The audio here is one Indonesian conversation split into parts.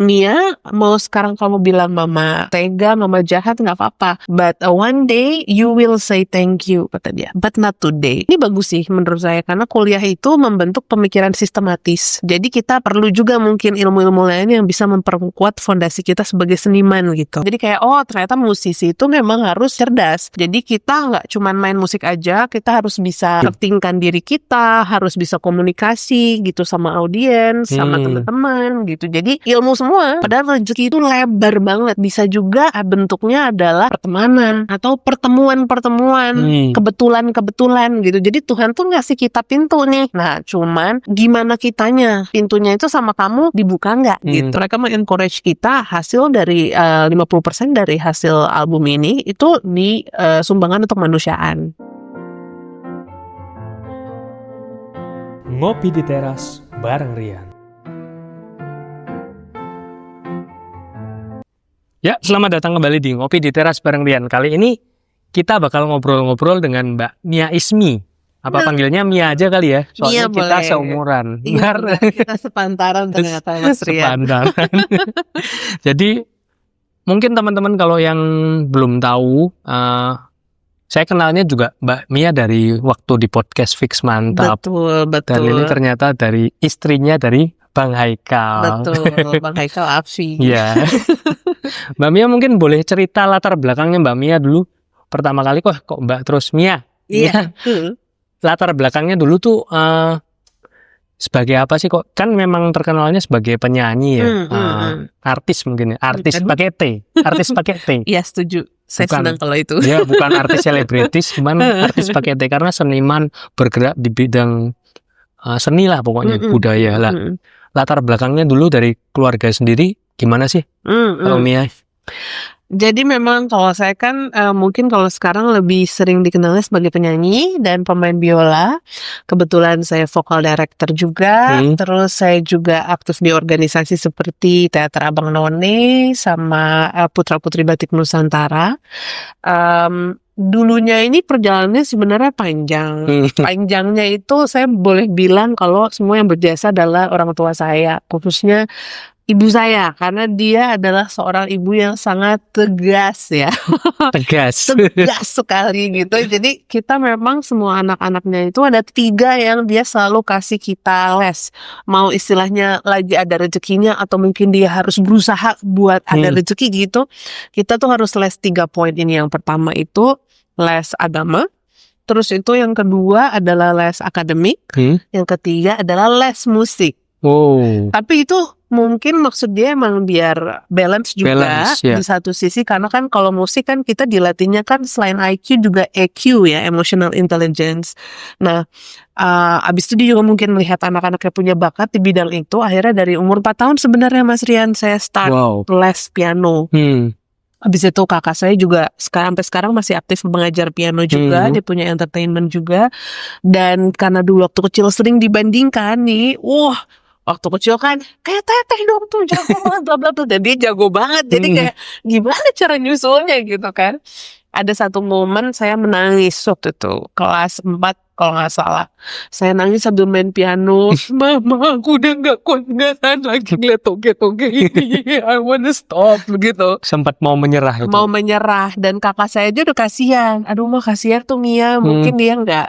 Mia, mau sekarang kamu bilang mama tega, mama jahat nggak apa-apa. But one day you will say thank you, kata dia. But not today. Ini bagus sih menurut saya, karena kuliah itu membentuk pemikiran sistematis. Jadi kita perlu juga mungkin ilmu-ilmu lain yang bisa memperkuat fondasi kita sebagai seniman gitu. Jadi kayak, oh ternyata musisi itu memang harus cerdas. Jadi kita nggak cuma main musik aja, kita harus bisa actingkan diri kita, harus bisa komunikasi gitu sama audiens, sama teman-teman gitu. Jadi ilmu semua. Padahal rezeki itu lebar banget. Bisa juga bentuknya adalah pertemanan atau pertemuan-pertemuan, kebetulan-kebetulan gitu. Jadi Tuhan tuh ngasih kita pintu nih. Nah, cuman gimana kitanya? Pintunya itu sama kamu dibuka nggak gitu. Mereka men-encourage kita hasil dari 50% dari hasil album ini itu di sumbangan untuk kemanusiaan. Ngopi di teras bareng Rian. Ya, selamat datang kembali di Ngopi di Teras bareng Rian. Kali ini kita bakal ngobrol-ngobrol dengan Mbak Mia Ismi. Apa panggilnya Mia aja kali ya? Soalnya kita boleh. Seumuran. Iya, kita sepantaran ternyata Mas Rian. Sepantaran. Jadi mungkin teman-teman kalau yang belum tahu, saya kenalnya juga Mbak Mia dari waktu di podcast Fix Mantap. Betul. Dan ini ternyata dari istrinya dari Bang Haikal. Betul, Bang Haikal Afsi. Iya. Mbak Mia mungkin boleh cerita latar belakangnya Mbak Mia dulu. Pertama kali kok Mbak terus Mia. Iya. Latar belakangnya dulu tuh sebagai apa sih kok? Kan memang terkenalnya sebagai penyanyi ya. Artis mungkin ya. Artis pakai T. Artis pakai T. Iya, setuju. Saya senang kalau itu. Ya, bukan artis selebritis, cuman artis pakai T karena seniman bergerak di bidang seni lah pokoknya, budaya lah. Latar belakangnya dulu dari keluarga sendiri gimana sih kalau Mia? Jadi memang kalau saya kan mungkin kalau sekarang lebih sering dikenalnya sebagai penyanyi dan pemain biola. Kebetulan saya vokal director juga. Terus saya juga aktif di organisasi seperti Teater Abang None sama Putra Putri Batik Nusantara. Dulunya ini perjalanannya sebenarnya panjang. Panjangnya itu saya boleh bilang kalau semua yang berjasa adalah orang tua saya, khususnya ibu saya, karena dia adalah seorang ibu yang sangat tegas ya. Tegas sekali gitu. Jadi kita memang semua anak-anaknya itu ada 3 yang dia selalu kasih kita les. Mau istilahnya lagi ada rezekinya atau mungkin dia harus berusaha buat ada rezeki gitu. Kita tuh harus les 3 poin ini. Yang pertama itu les agama. Terus itu yang kedua adalah les akademik. Yang ketiga adalah les musik. Tapi itu mungkin maksud dia emang biar balance juga di satu sisi, karena kan kalau musik kan kita dilatihnya kan selain IQ juga EQ ya, emotional intelligence. Nah, abis itu dia juga mungkin melihat anak-anak yang punya bakat di bidang itu. Akhirnya dari umur 4 tahun sebenarnya Mas Rian saya start les piano. Habis itu kakak saya juga sampai sekarang masih aktif mengajar piano juga. Dia punya entertainment juga. Dan karena dulu waktu kecil sering dibandingkan nih, waktu kecil kan kayak teteh dong tuh jago banget bla bla bla, dan dia jago banget. Jadi kayak gimana cara nyusulnya gitu kan. Ada satu momen saya menangis waktu itu kelas 4 kalau nggak salah. Saya nangis sambil main piano. Mama, aku udah nggak kuat tahan lagi ngeliat toge-toge ini. I wanna stop begitu. Sempat mau menyerah itu. Mau menyerah, dan kakak saya aja udah kasihan. Aduh mah kasihan tuh Mia, mungkin dia nggak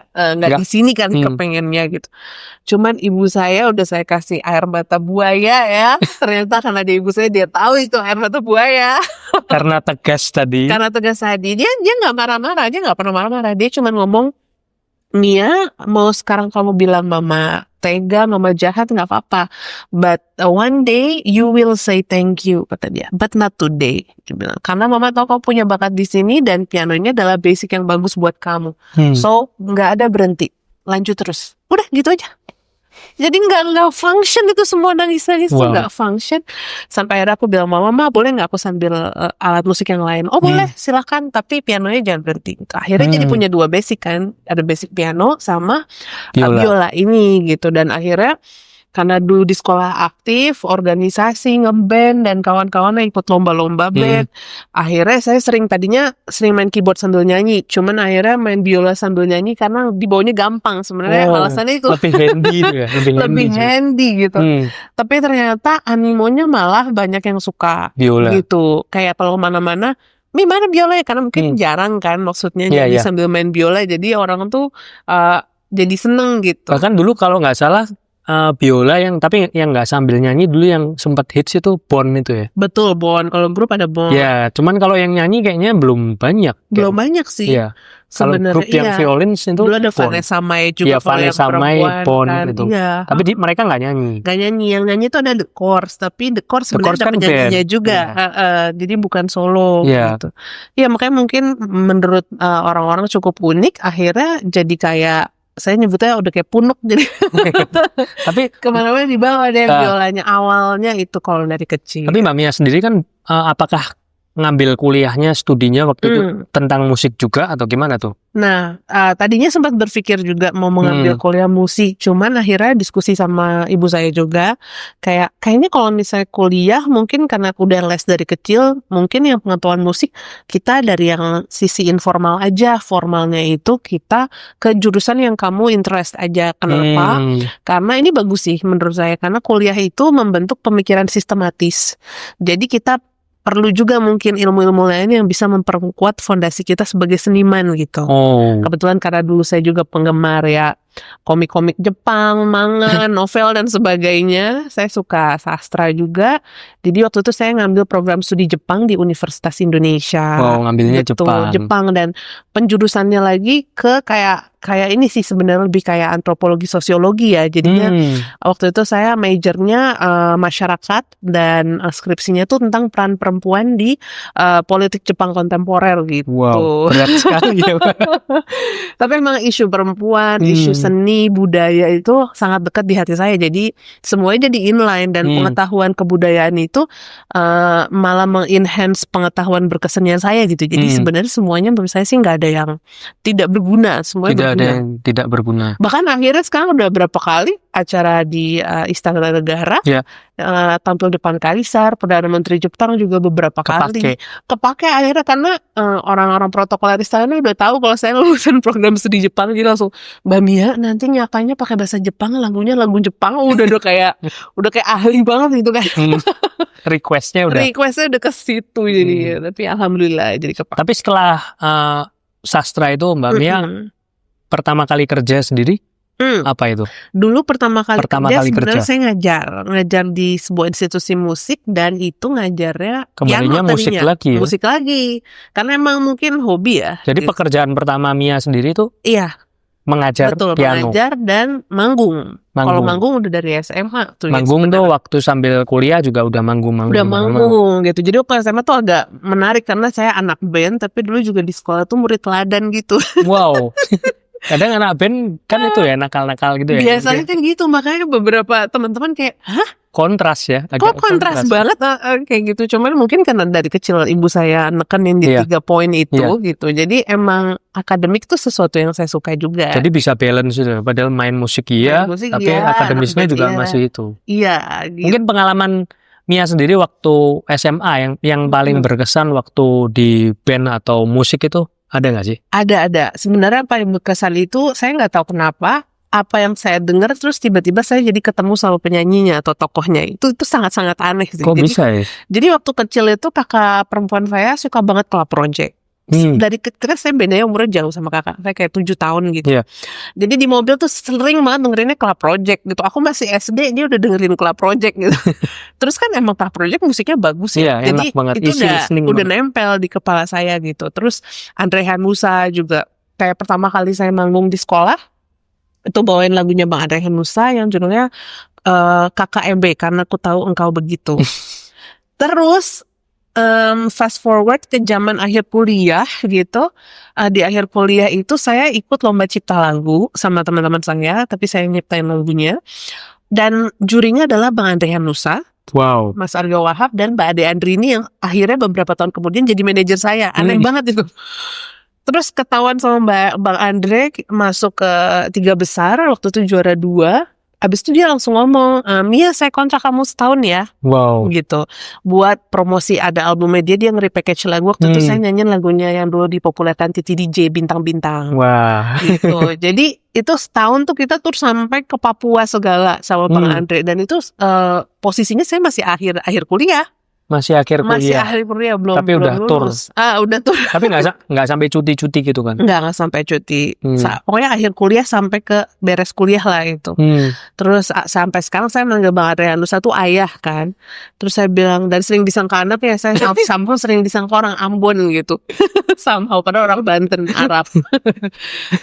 di sini kan kepengennya gitu. Cuman ibu saya udah saya kasih air mata buaya ya. Ternyata karena dia ibu saya, dia tahu itu air mata buaya. Karena tegas tadi. Karena tegas tadi. Dia nggak marah-marah, dia nggak pernah marah-marah. Dia cuma ngomong, Mia, mau sekarang kamu bilang mama tega, mama jahat nggak apa-apa. But one day you will say thank you, kata dia. But not today, dia bilang. Karena mama tahu kamu punya bakat di sini dan piano ini adalah basic yang bagus buat kamu. So nggak ada berhenti, lanjut terus. Udah gitu aja. Jadi nggak function itu semua nangis-nangis tuh nggak function. Sampai akhirnya aku bilang, mama boleh nggak aku sambil alat musik yang lain? Oh boleh, silakan. Tapi pianonya jangan berhenti. Akhirnya jadi punya 2 basic kan, ada basic piano sama biola ini gitu. Dan akhirnya karena dulu di sekolah aktif, organisasi, ngeband dan kawan-kawannya ikut lomba-lomba band. Akhirnya saya tadinya sering main keyboard sambil nyanyi, cuman akhirnya main biola sambil nyanyi karena dibawanya gampang. Sebenarnya alasannya itu lebih handy itu ya, lebih handy gitu. Tapi ternyata animonya malah banyak yang suka biola gitu. Kayak kalau mana-mana, mana biola ya? Karena mungkin jarang kan maksudnya nyanyi sambil main biola. Jadi orang tuh jadi seneng gitu. Bahkan dulu kalau nggak salah biola yang nggak sambil nyanyi dulu yang sempat hits itu Bon itu ya. Betul, Bon. Kalau grup ada Bon. Ya, cuman kalau yang nyanyi kayaknya belum banyak. Belum banyak sih. Iya. Kalau grup yang violin itu dulu ada Bon. Vanessa Mai juga. Iya, Vanessa Mai, Bon kan. gitu. Iya. Tapi mereka nggak nyanyi. Nggak nyanyi. Yang nyanyi itu ada The Course. Tapi The Course sebenarnya ada kan penyanyinya juga. Jadi bukan solo gitu. Ya makanya mungkin menurut orang-orang cukup unik. Akhirnya jadi kayak, saya nyebutnya udah kayak punuk jadi. Tapi kemana-mana dibawa deh biolanya. Awalnya itu kalau dari kecil. Tapi Mbak Mia sendiri kan apakah ngambil kuliahnya, studinya waktu itu tentang musik juga atau gimana tuh? Nah, tadinya sempat berpikir juga mau mengambil kuliah musik, cuman akhirnya diskusi sama ibu saya juga, kayaknya kalau misalnya kuliah mungkin karena udah les dari kecil, mungkin yang pengetahuan musik kita dari yang sisi informal aja, formalnya itu kita ke jurusan yang kamu interest aja. Kenapa? Karena ini bagus sih menurut saya, karena kuliah itu membentuk pemikiran sistematis. Jadi kita perlu juga mungkin ilmu-ilmu lain yang bisa memperkuat fondasi kita sebagai seniman gitu. Kebetulan karena dulu saya juga penggemar ya komik-komik Jepang, manga, novel dan sebagainya. Saya suka sastra juga. Jadi waktu itu saya ngambil program studi Jepang di Universitas Indonesia. Ngambilnya Jepang dan penjurusannya lagi ke kayak ini sih sebenarnya lebih kayak antropologi sosiologi ya. Jadinya waktu itu saya majornya masyarakat dan skripsinya tuh tentang peran perempuan di politik Jepang kontemporer gitu. Wow, berat sekali ya. Tapi emang isu perempuan, isu seni, budaya itu sangat dekat di hati saya. Jadi semuanya jadi inline dan pengetahuan kebudayaan itu malah mengenhance pengetahuan berkesenian saya gitu. Jadi sebenarnya semuanya menurut saya sih nggak ada yang tidak berguna. Semuanya tidak ada yang tidak berguna. Bahkan akhirnya sekarang udah berapa kali acara di Istana Negara, tampil depan Kaisar, Perdana Menteri Jepang juga beberapa kali. Kepake akhirnya karena orang-orang protokoler istana udah tahu kalau saya lulusan program studi Jepang, jadi langsung, Mbak Mia nanti nyapanya pakai bahasa Jepang, lagunya lagu Jepang, udah kayak ahli banget gitu kan. Requestnya udah ke situ jadi. Tapi alhamdulillah jadi kepake. Tapi setelah sastra itu Mbak Mia pertama kali kerja sendiri apa itu? Dulu pertama kali kerja saya ngajar di sebuah institusi musik dan itu ngajarnya kembalinya musik lagi. Karena emang mungkin hobi ya. Jadi pekerjaan pertama Mia sendiri itu mengajar piano. Mengajar dan manggung. Kalau manggung udah dari SMA tuh. Manggung tuh waktu sambil kuliah juga udah manggung. Udah manggung gitu. Jadi waktu SMA tuh agak menarik karena saya anak band tapi dulu juga di sekolah tuh murid teladan gitu. Wow. Kadang anak band kan itu ya nakal-nakal gitu ya. Biasanya kan gitu, makanya beberapa teman-teman kayak, kontras ya. Kok kontras banget kayak gitu. Cuman mungkin karena dari kecil ibu saya nekenin di 3 poin itu gitu. Jadi emang akademik tuh sesuatu yang saya suka juga. Jadi bisa balance gitu. Padahal main musik tapi akademisnya juga masih itu. Iya. Gitu. Mungkin pengalaman Mia sendiri waktu SMA yang paling berkesan waktu di band atau musik itu ada nggak sih? Ada. Sebenarnya apa yang berkesan itu saya nggak tahu kenapa. Apa yang saya dengar terus tiba-tiba saya jadi ketemu sama penyanyinya atau tokohnya itu sangat-sangat aneh sih. Kok bisa ya? Jadi waktu kecil itu kakak perempuan saya suka banget Club Project. Dari kecil saya bedanya umurnya jauh sama kakak saya kayak 7 tahun gitu. Jadi di mobil tuh sering banget dengerinnya Club Project gitu. Aku masih SD dia udah dengerin Club Project gitu. Terus kan emang Club Project musiknya bagus ya. Jadi itu udah nempel di kepala saya gitu. Terus Andre Hanusa juga kayak pertama kali saya manggung di sekolah itu bawain lagunya Bang Andre Hanusa yang judulnya KKMB Karena Ku Tahu Engkau Begitu. Terus fast forward ke zaman akhir kuliah gitu. Di akhir kuliah itu saya ikut lomba cipta lagu sama teman-teman saya, tapi saya nyiptain lagunya. Dan jurinya adalah Bang Andre Hanusa, Mas Aryo Wahab dan Mbak Ade Andrini yang akhirnya beberapa tahun kemudian jadi manajer saya. Aneh banget itu. Terus ketahuan sama Bang Andre masuk ke 3 besar, waktu itu juara 2. abis itu dia langsung ngomong, Mia saya kontrak kamu setahun ya, Wow. gitu. Buat promosi ada albumnya dia nge-repackage lagu. Waktu itu saya nyanyiin lagunya yang dulu dipopulerkan Titi DJ, Bintang-Bintang. Wah. Gitu. Jadi itu setahun tuh kita tur sampai ke Papua segala sama Bang Andre. Dan itu posisinya saya masih akhir kuliah. Masih akhir Masih kuliah. akhir kuliah, belum Tapi udah lulus. Udah tur. Tapi nggak sampai cuti-cuti gitu kan? Nggak sampai cuti. Pokoknya akhir kuliah sampai ke beres kuliah lah itu. Terus sampai sekarang saya manggil Bang Adrianus tuh ayah kan. Terus saya bilang, dan sering disangka anak ya, saya sampai sering disangka orang Ambon gitu. Somehow pada orang Banten, Arab.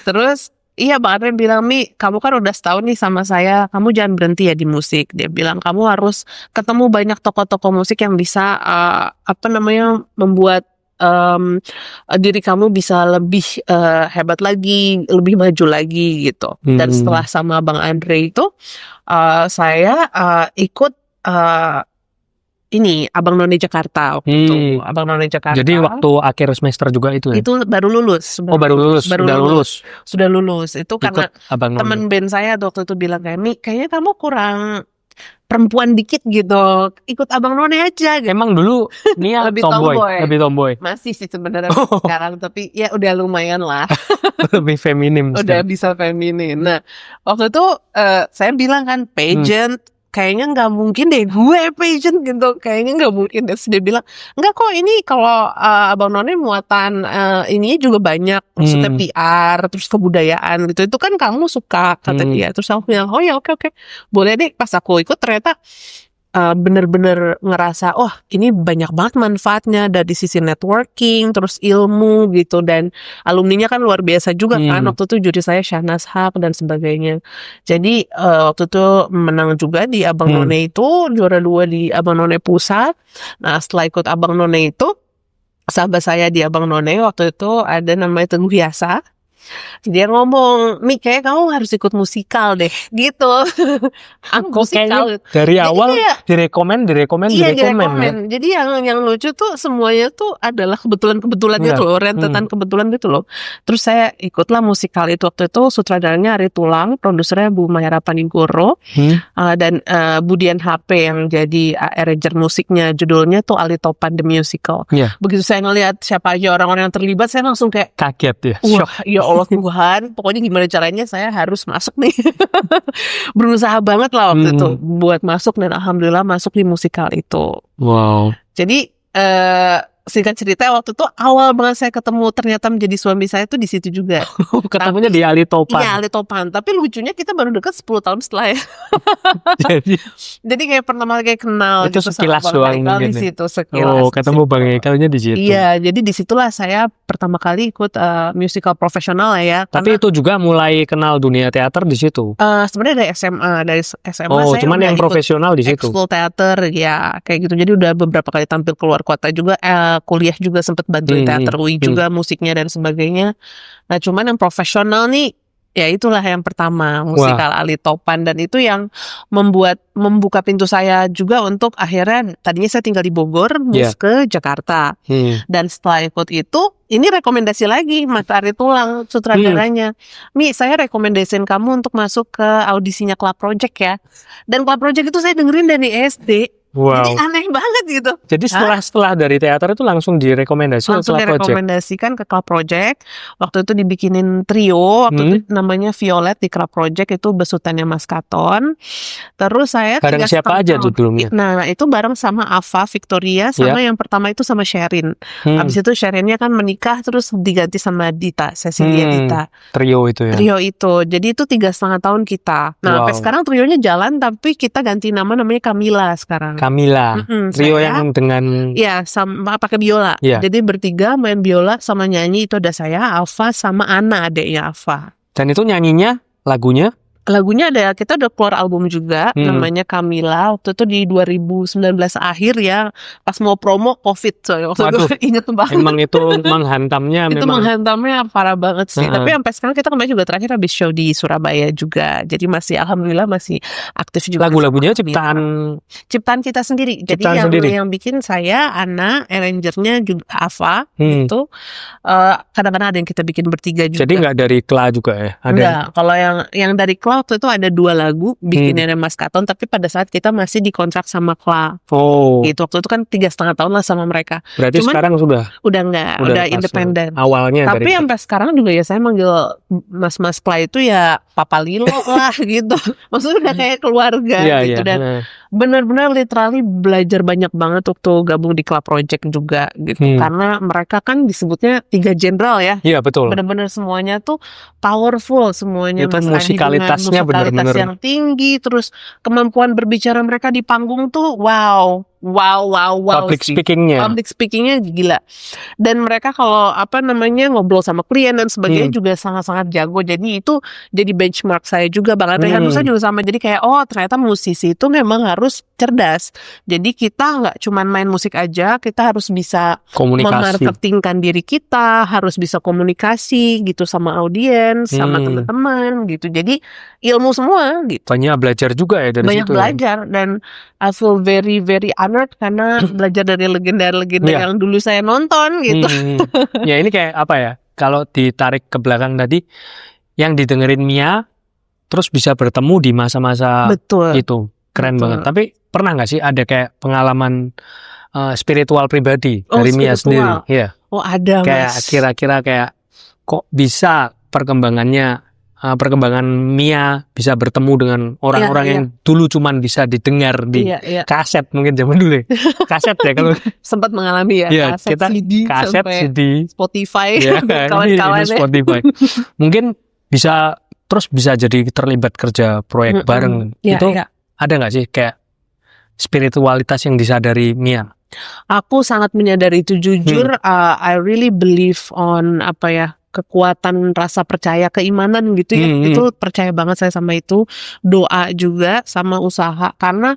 Terus iya Bang Adrian bilang, Mi, kamu kan udah setahun nih sama saya, kamu jangan berhenti ya di musik. Dia bilang kamu harus ketemu banyak tokoh-tokoh musik yang bisa membuat diri kamu bisa lebih hebat lagi, lebih maju lagi gitu. Dan setelah sama Bang Andre itu saya ikut ini Abang None Jakarta waktu itu. Abang None Jakarta. Jadi waktu akhir semester juga itu ya? Itu baru lulus. Baru lulus. Sudah lulus. Itu ikut karena Abang temen None. band saya waktu itu bilang kayak, Mi, kayaknya kamu kurang perempuan dikit gitu. Ikut Abang None aja gitu. Emang dulu Nia Lebih lebih tomboy. Masih sih sebenarnya sekarang, tapi ya udah lumayan lah. Lebih feminim. Udah bisa feminin. Nah, waktu itu saya bilang kan pageant, kayaknya nggak mungkin deh gue pageant gitu, kayaknya nggak mungkin deh. Dia bilang enggak kok, ini kalau Abang None muatan ininya juga banyak, maksudnya PR terus kebudayaan gitu, itu kan kamu suka, kata dia. Terus aku bilang oh ya oke boleh deh. Pas aku ikut ternyata bener-bener ngerasa ini banyak banget manfaatnya dari sisi networking, terus ilmu gitu, dan alumninya kan luar biasa juga kan. Waktu itu juri saya Syahnas Haq dan sebagainya. Jadi waktu itu menang juga di Abang None itu, juara 2 di Abang None Pusat. Nah setelah ikut Abang None itu, sahabat saya di Abang None waktu itu ada namanya Teguh Yasa. Dia ngomong, Mi, kayak kamu harus ikut musikal deh, gitu. Musikal dari awal direkomen. Ya. Jadi yang lucu tuh semuanya tuh adalah kebetulan gitu loh, rentetan kebetulan gitu loh. Terus saya ikutlah musikal itu. Waktu itu sutradaranya Ari Tulang, produsernya Bu Mayara Panigoro, dan Budian HP yang jadi arranger musiknya. Judulnya tuh Ali Topan The Musical. Begitu saya ngelihat siapa aja orang-orang yang terlibat, saya langsung kayak kaget ya. Wah, ya Allah Tuhan, pokoknya gimana caranya saya harus masuk nih. Berusaha banget lah waktu itu buat masuk, dan alhamdulillah masuk di musikal itu. Wow. Jadi singkat cerita, waktu itu awal banget saya ketemu ternyata menjadi suami saya tuh di situ juga. Ketemunya di Ali Topan. Iya, Ali Topan. Tapi lucunya kita baru dekat 10 tahun setelah ya. Jadi kayak pertama kali kenal itu gitu sekilas sama Bang doang Ekal di situ, sekilas. Ketemu Bang Ekalnya di situ. Iya, jadi disitulah saya pertama kali ikut musical profesional ya. Tapi itu juga mulai kenal dunia teater di situ. Sebenarnya dari SMA saya cuman yang profesional di situ. Ekskul teater ya, kayak gitu. Jadi udah beberapa kali tampil keluar kota juga, kuliah juga sempat bantuin teater UI juga, musiknya dan sebagainya. Nah, cuman yang profesional nih, ya itulah yang pertama, musikal Ali Topan, dan itu yang membuka pintu saya juga untuk akhirnya, tadinya saya tinggal di Bogor, ke Jakarta. Dan setelah ikut itu, ini rekomendasi lagi Mas Ari Tulang, sutradaranya. Mi, saya rekomendasiin kamu untuk masuk ke audisinya Club Project ya. Dan Club Project itu saya dengerin dari SD. Wow. Jadi aneh banget gitu. Jadi setelah dari teater itu langsung direkomendasikan ke Club Project. Waktu itu dibikinin trio, waktu itu namanya Violet di Club Project, itu besutannya Mas Katon. Terus saya bareng siapa aja judulnya? Nah, itu bareng sama Ava Victoria, sama yang pertama itu sama Sherin. Habis itu Sherinnya kan menikah, terus diganti sama Dita, Cecilia Dita. Trio itu ya? Trio itu. Jadi itu 3,5 tahun kita. Nah, sampai sekarang trionya jalan, tapi kita ganti namanya Camilla sekarang. Camilla, trio yang dengan sama pakai biola. Jadi bertiga main biola sama nyanyi, itu ada saya, Alfa sama Ana, adeknya Alfa. Dan itu nyanyinya lagunya ada, kita udah keluar album juga, namanya Camilla. Waktu itu di 2019 akhir ya, pas mau promo COVID, waktu itu inget banget. Emang itu menghantamnya. Itu menghantamnya parah banget sih. Tapi sampai sekarang kita kemarin juga terakhir habis show di Surabaya juga. Jadi masih alhamdulillah masih aktif juga. Lagu-lagunya ciptaan kita sendiri. Jadi yang bikin saya, Ana, arrangernya juga Ava gitu. Kadang-kadang ada yang kita bikin bertiga juga. Jadi nggak dari Kla juga ya? Enggak, kalau yang dari Kla kita waktu itu ada 2 lagu bikinnya Mas Katon, tapi pada saat kita masih dikontrak sama Kla. Oh, Gitu. Waktu itu kan 3,5 tahun lah sama mereka. berarti Cuman sekarang udah enggak, udah pas independen. awalnya Tapi dari sampai sekarang juga ya saya manggil Mas Kla itu ya Papa Lilo lah gitu. Maksudnya udah kayak keluarga Iya, gitu. iya. Dan benar-benar literally belajar banyak banget waktu gabung di Club Project juga gitu. Karena mereka kan disebutnya 3 jenderal ya. Iya, betul. Benar-benar semuanya tuh powerful semuanya. Itu Mas Adi dengan musikalitasnya musikalitas benar-benar yang tinggi, terus kemampuan berbicara mereka di panggung tuh wow public sih. speakingnya. Public speakingnya gila. Dan mereka kalau ngobrol sama klien dan sebagainya juga sangat-sangat jago. Jadi itu jadi benchmark saya juga. Bang Andre Hanusa juga sama. Jadi kayak ternyata musisi itu memang harus cerdas. Jadi kita nggak cuman main musik aja, kita harus bisa Komunikasi. memarketingkan diri kita, harus bisa komunikasi gitu sama audiens, sama teman-teman gitu. Jadi ilmu semua gitu. Banyak belajar juga ya dari Banyak situ. belajar dan I feel very very honored karena belajar dari legenda-legenda Iya. yang dulu saya nonton gitu. Ya ini kayak apa ya? Kalau ditarik ke belakang tadi, yang didengerin Mia, terus bisa bertemu di masa-masa Betul. itu, keren Betul. banget. Tapi pernah nggak sih ada kayak pengalaman spiritual pribadi dari Mia spiritual. sendiri? Iya. Oh ada Kayak Mas. kira-kira kayak kok bisa perkembangan Mia bisa bertemu dengan orang-orang Iya, yang dulu cuman bisa didengar di Iya. kaset mungkin zaman dulu ya. Kaset ya kalau Sempat mengalami ya Iya, kaset kita CD kaset sampai CD Spotify ya, kawan-kawannya. ini Spotify. Mungkin bisa jadi terlibat kerja proyek bareng. Iya, Itu iya. ada nggak sih kayak spiritualitas yang disadari Mia? Aku sangat menyadari itu jujur. I really believe on kekuatan rasa percaya, keimanan gitu ya. Itu percaya banget saya sama itu. Doa juga sama usaha karena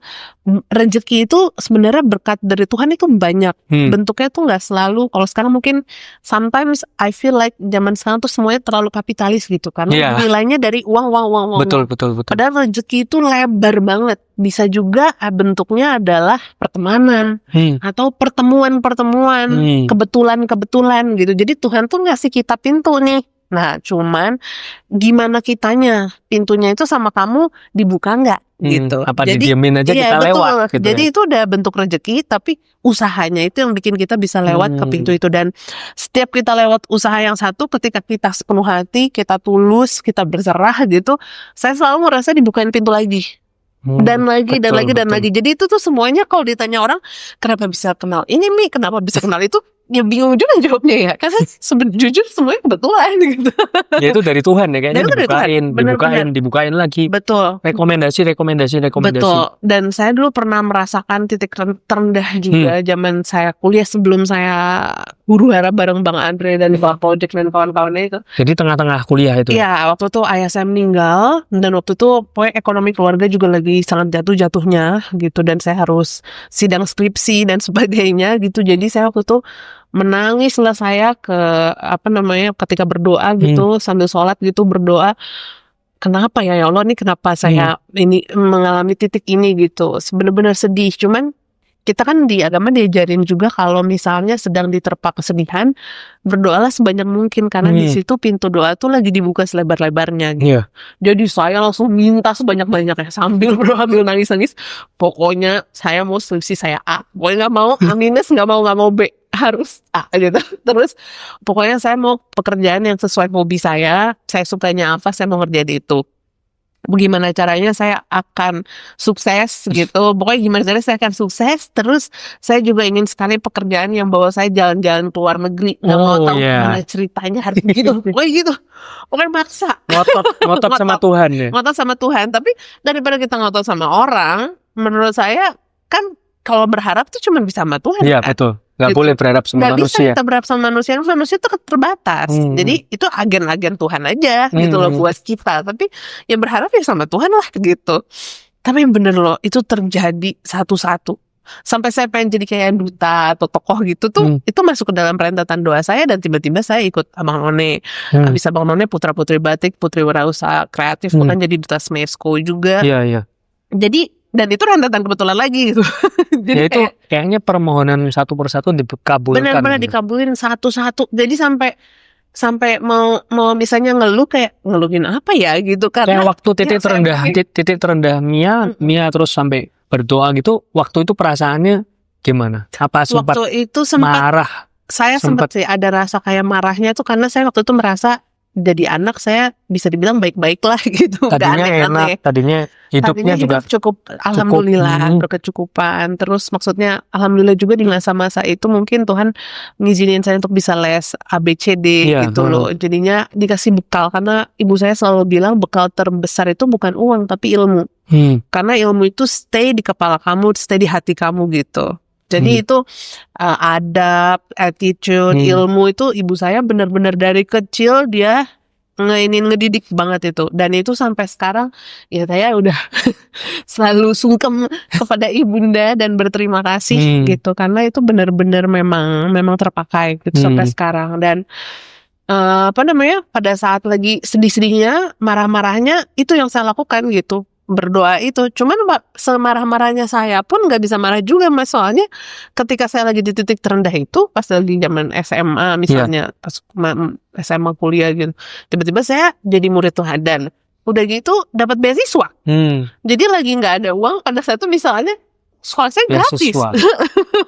rezeki itu sebenarnya berkat dari Tuhan itu banyak. Bentuknya tuh nggak selalu. Kalau sekarang mungkin sometimes I feel like zaman sekarang tuh semuanya terlalu kapitalis gitu karena nilainya dari uang. Betul. Padahal rezeki itu lebar banget. Bisa juga bentuknya adalah pertemanan atau pertemuan, kebetulan gitu. Jadi Tuhan tuh ngasih kita pintu nih. Nah, cuman gimana kitanya? Pintunya itu sama kamu dibuka nggak? Gitu. Apa Jadi didiamin aja kita betul. lewat gitu. Jadi itu udah bentuk rezeki, tapi usahanya itu yang bikin kita bisa lewat ke pintu itu. Dan setiap kita lewat usaha yang satu, ketika kita sepenuh hati, kita tulus, kita berserah gitu, saya selalu merasa dibukain pintu lagi. Dan lagi. Jadi itu tuh semuanya kalau ditanya orang kenapa bisa kenal ini Mi, kenapa bisa kenal itu, ya bingung juga jawabnya ya. Karena jujur semuanya kebetulan gitu. Ya itu dari Tuhan ya kayaknya, dibukain lagi. Betul. Rekomendasi. Betul. Dan saya dulu pernah merasakan titik terendah juga zaman saya kuliah sebelum saya huru hara bareng Bang Andre dan Club Project dan kawan-kawannya itu. Jadi tengah-tengah kuliah itu. Iya, waktu itu ayah saya meninggal dan waktu itu pokoknya ekonomi keluarga juga lagi sangat jatuh-jatuhnya gitu dan saya harus sidang skripsi dan sebagainya gitu. Jadi saya waktu itu menangis lah saya ketika berdoa gitu sambil sholat gitu berdoa. Kenapa ya Allah nih, kenapa saya ini mengalami titik ini gitu. Sebenarnya sedih, cuman kita kan di agama diajarin juga kalau misalnya sedang diterpa kesedihan, berdoalah sebanyak mungkin karena di situ pintu doa tuh lagi dibuka selebar-lebarnya gitu. Jadi saya langsung minta sebanyak-banyaknya sambil berdoa, sambil nangis-nangis. Pokoknya saya mau skripsi saya A, pokoknya nggak mau A minus, nggak mau B, harus A gitu. Terus pokoknya saya mau pekerjaan yang sesuai hobi saya sukanya apa, saya mau ngerjain itu. Bagaimana caranya saya akan sukses gitu. Pokoknya gimana caranya saya akan sukses. Terus saya juga ingin sekali pekerjaan yang bawa saya jalan-jalan ke luar negeri. Gak mau tahu gimana ceritanya harus gitu. Pokoknya gitu. Pokoknya maksa. Ngotot sama Tuhan ya. Ngotot sama Tuhan. Tapi daripada kita ngotot sama orang, menurut saya kan kalau berharap tuh cuma bisa sama Tuhan. Iya kan? betul. Gak boleh berharap sama Gak manusia. bisa kita berharap sama manusia itu terbatas. Jadi itu agen-agen Tuhan aja gitu loh buat kita. Tapi yang berharap ya sama Tuhan lah gitu. Tapi bener loh, itu terjadi satu-satu. Sampai saya pengen jadi kayak duta atau tokoh gitu tuh, itu masuk ke dalam rentetan doa saya dan tiba-tiba saya ikut Abang None. Habis Abang None putra-putri batik, putri wirausaha kreatif, bahkan jadi duta Smesco juga. Iya. Jadi dan itu rentetan kebetulan lagi gitu. Jadi ya itu kayaknya permohonan satu persatu dikabulkan. Benar-benar gitu. dikabulin satu-satu. Jadi sampai sampai mau misalnya ngeluh, kayak ngeluhin apa ya gitu, Kayak karena waktu titik yang saya terendah, bikin- titik terendah Mia terus sampai berdoa gitu, waktu itu perasaannya gimana? Apa sempat waktu itu sempat marah? saya sempat sih ada rasa kayak marahnya tuh, karena saya waktu itu merasa jadi anak saya bisa dibilang baik-baik lah gitu, nggak Tadinya enak, aneh-aneh. tadinya hidupnya Tadinya juga hidup cukup, alhamdulillah, berkecukupan. Terus maksudnya alhamdulillah juga di masa-masa itu mungkin Tuhan ngizinin saya untuk bisa les ABCD Iya, gitu loh. Jadinya dikasih bekal, karena ibu saya selalu bilang bekal terbesar itu bukan uang tapi ilmu. Karena ilmu itu stay di kepala kamu, stay di hati kamu gitu. Jadi itu adab, attitude, ilmu itu ibu saya benar-benar dari kecil dia ngedidik banget itu. Dan itu sampai sekarang ya saya udah selalu sungkem kepada ibunda dan berterima kasih gitu, karena itu benar-benar memang terpakai gitu sampai sekarang. Dan pada saat lagi sedih-sedihnya, marah-marahnya, itu yang saya lakukan gitu, berdoa itu. Cuman semarah-marahnya saya pun nggak bisa marah juga Mas, soalnya ketika saya lagi di titik terendah itu pas lagi zaman SMA misalnya, pas SMA kuliah gitu, tiba-tiba saya jadi murid teladan, udah gitu dapat beasiswa, jadi lagi nggak ada uang pada saat itu misalnya, sekolah saya gratis.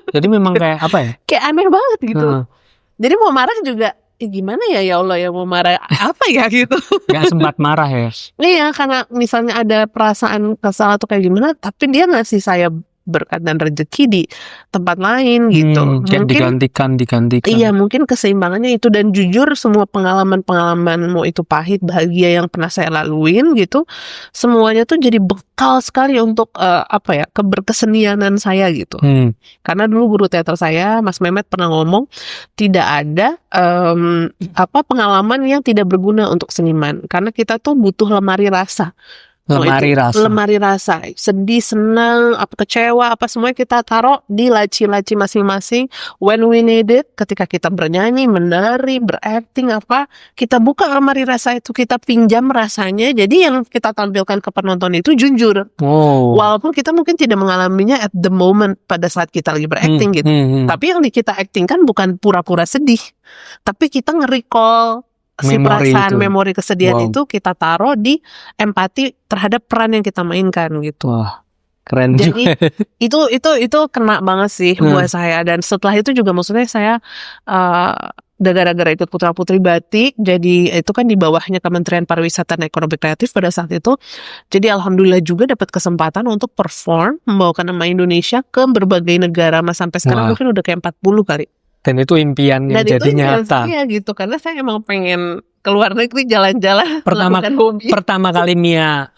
Jadi memang kayak apa ya, kayak aneh banget gitu. Jadi mau marah juga gimana ya Allah ya, mau marah apa ya gitu. Gak sempat marah ya. Iya, karena misalnya ada perasaan kesal atau kayak gimana, tapi dia ngasih saya berkat dan rezeki di tempat lain gitu. Mungkin digantikan. Iya, mungkin keseimbangannya itu. Dan jujur semua pengalaman mau itu pahit, bahagia yang pernah saya laluin gitu, semuanya tuh jadi bekal sekali untuk keberkesenianan saya gitu. Karena dulu guru teater saya, Mas Mehmet, pernah ngomong tidak ada pengalaman yang tidak berguna untuk seniman, karena kita tuh butuh lemari rasa. Lemari rasa, sedih, senang, kecewa, semuanya kita taruh di laci-laci masing-masing. When we need it, ketika kita bernyanyi, menari, berakting kita buka lemari rasa itu, kita pinjam rasanya. Jadi yang kita tampilkan ke penonton itu jujur. Walaupun kita mungkin tidak mengalaminya at the moment pada saat kita lagi berakting gitu. Tapi yang kita aktingkan bukan pura-pura sedih, tapi kita nge-recall si perasaan memori kesedihan itu, kita taruh di empati terhadap peran yang kita mainkan gitu. Wah, keren. Jadi itu kena banget sih buat saya. Dan setelah itu juga maksudnya saya gara-gara ikut Putra Putri Batik, jadi itu kan di bawahnya Kementerian Pariwisata dan Ekonomi Kreatif pada saat itu. Jadi alhamdulillah juga dapat kesempatan untuk perform, membawakan nama Indonesia ke berbagai negara. Mas, sampai sekarang mungkin udah kayak 40 kali. Dan itu impian yang jadi nyata. Iya gitu, karena saya emang pengen keluar negeri, jalan-jalan. Pertama kali Mia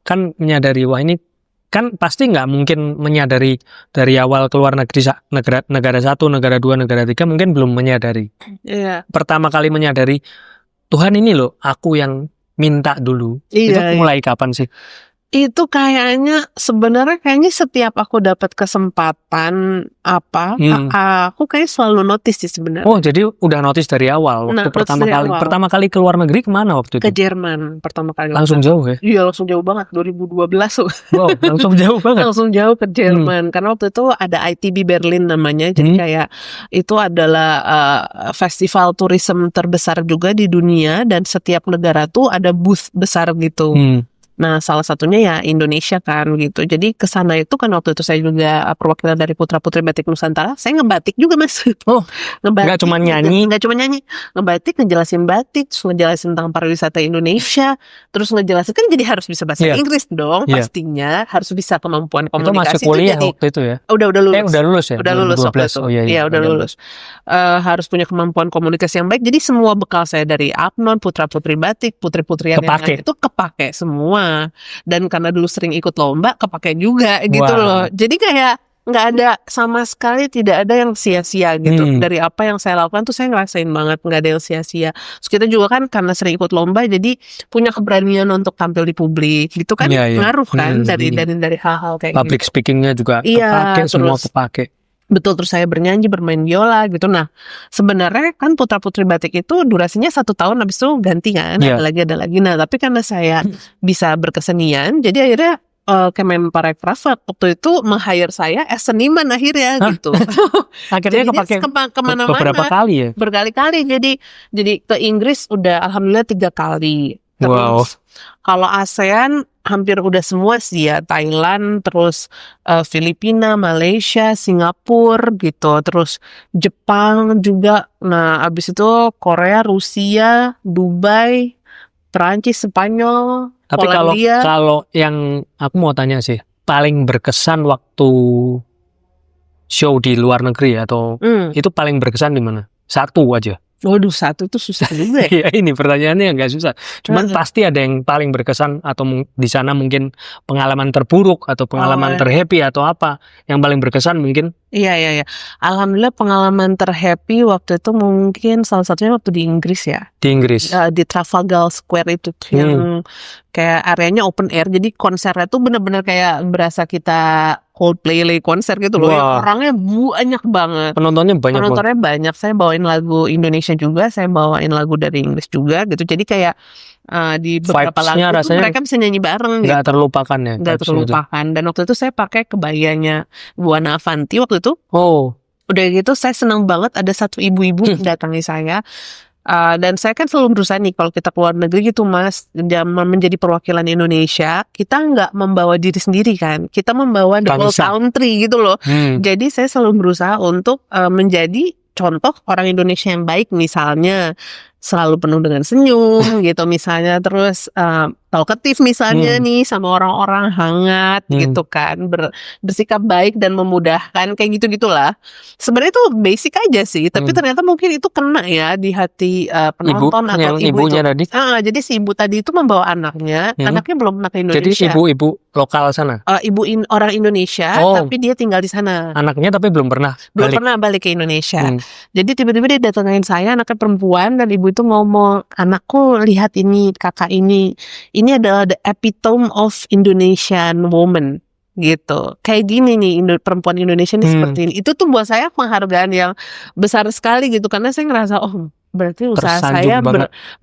kan menyadari, wah ini kan pasti nggak mungkin menyadari dari awal keluar negeri, negara 1, negara 2, negara 3 mungkin belum menyadari. Iya. Pertama kali menyadari Tuhan ini loh, aku yang minta dulu. Itu mulai kapan sih? Itu sebenarnya setiap aku dapat kesempatan aku kayak selalu notice sih sebenarnya. Oh, jadi udah notice dari awal waktu pertama kali keluar negeri. Kemana waktu itu? Ke Jerman pertama kali. Langsung jauh ya? Iya, langsung jauh banget, 2012. Wow, langsung jauh banget. Langsung jauh ke Jerman karena waktu itu ada ITB Berlin namanya. Jadi kayak itu adalah festival tourism terbesar juga di dunia, dan setiap negara tuh ada booth besar gitu. Nah, salah satunya ya Indonesia kan gitu. Jadi kesana itu kan waktu itu saya juga perwakilan dari Putra Putri Batik Nusantara. Saya ngebatik juga, Mas. Oh, ngebatik. Nggak cuma nyanyi, ngebatik, ngejelasin batik, terus ngejelasin tentang pariwisata Indonesia, terus ngejelasin kan jadi harus bisa bahasa Inggris dong, pastinya harus bisa kemampuan komunikasi. Itu masuk kuliah waktu itu ya? Udah lulus. Udah lulus ya? Udah lulus waktu itu. Iya, udah lulus. Harus punya kemampuan komunikasi yang baik. Jadi semua bekal saya dari Apnon, Putra Putri Batik, putri-putri yang itu kepake semua. Dan karena dulu sering ikut lomba, kepake juga gitu loh. Jadi kayak nggak ada sama sekali, tidak ada yang sia-sia gitu. Dari apa yang saya lakukan tuh saya ngerasain banget nggak ada yang sia-sia. Terus kita juga kan karena sering ikut lomba, jadi punya keberanian untuk tampil di publik gitu kan, ngaruh kan dari hal-hal kayak public gitu. Speakingnya juga kepake, semua kepake. Betul, terus saya bernyanyi, bermain biola gitu. Nah, sebenarnya kan Putra Putri Batik itu durasinya 1 tahun, habis itu ganti kan, ada lagi. Nah, tapi karena saya bisa berkesenian, jadi akhirnya Kemenparekraf waktu itu meng-hire saya as seniman akhirnya Hah? gitu. Akhirnya Jadinya kepake kemana-mana. beberapa kali ya. Berkali-kali. Jadi ke Inggris udah alhamdulillah 3 kali. Wow. Terus kalau ASEAN hampir udah semua sih ya, Thailand, terus Filipina, Malaysia, Singapura gitu, terus Jepang juga. Nah, abis itu Korea, Rusia, Dubai, Perancis, Spanyol, Tapi kalau Polandia. yang aku mau tanya sih, paling berkesan waktu show di luar negeri atau itu paling berkesan di mana? Satu aja. Waduh, satu itu susah juga ya. Iya, ini pertanyaannya nggak susah. Cuman pasti ada yang paling berkesan atau di sana mungkin pengalaman terburuk atau pengalaman terhappy atau apa yang paling berkesan mungkin. Iya. Alhamdulillah pengalaman terhappy waktu itu mungkin salah satunya waktu di Inggris ya. Di Inggris. Di Trafalgar Square itu yang kayak areanya open air. Jadi konsernya tuh bener-bener kayak berasa kita Coldplay konser gitu loh. Yang orangnya banyak banget. Penontonnya banyak. Saya bawain lagu Indonesia juga, saya bawain lagu dari Inggris juga gitu. Jadi kayak di beberapa lagu tuh mereka bisa nyanyi bareng. Nggak terlupakan ya. Nggak terlupakan. Dan waktu itu saya pakai kebayanya Buana Avanti waktu itu. Oh. Udah gitu saya senang banget ada satu ibu-ibu mendatangi saya. Dan saya kan selalu berusaha nih kalau kita keluar negeri gitu Mas, menjadi perwakilan Indonesia, kita nggak membawa diri sendiri kan, kita membawa the whole country gitu loh. Jadi saya selalu berusaha untuk menjadi contoh orang Indonesia yang baik, misalnya selalu penuh dengan senyum gitu misalnya, terus talkative misalnya nih sama orang-orang, hangat gitu kan, bersikap baik dan memudahkan kayak gitu-gitulah. Sebenarnya itu basic aja sih, tapi ternyata mungkin itu kena ya di hati penonton atau ibu ibunya itu. Tadi. Jadi si ibu tadi itu membawa anaknya belum pernah ke Indonesia. Jadi ibu-ibu lokal sana. Orang Indonesia tapi dia tinggal di sana. Anaknya tapi belum pernah balik ke Indonesia. Jadi tiba-tiba dia datangin saya, anaknya perempuan, dan ibu itu ngomong, anakku lihat ini, kakak ini adalah the epitome of Indonesian woman gitu. Kayak gini nih perempuan Indonesia nih seperti ini. Itu tuh buat saya penghargaan yang besar sekali gitu, karena saya ngerasa berarti usaha saya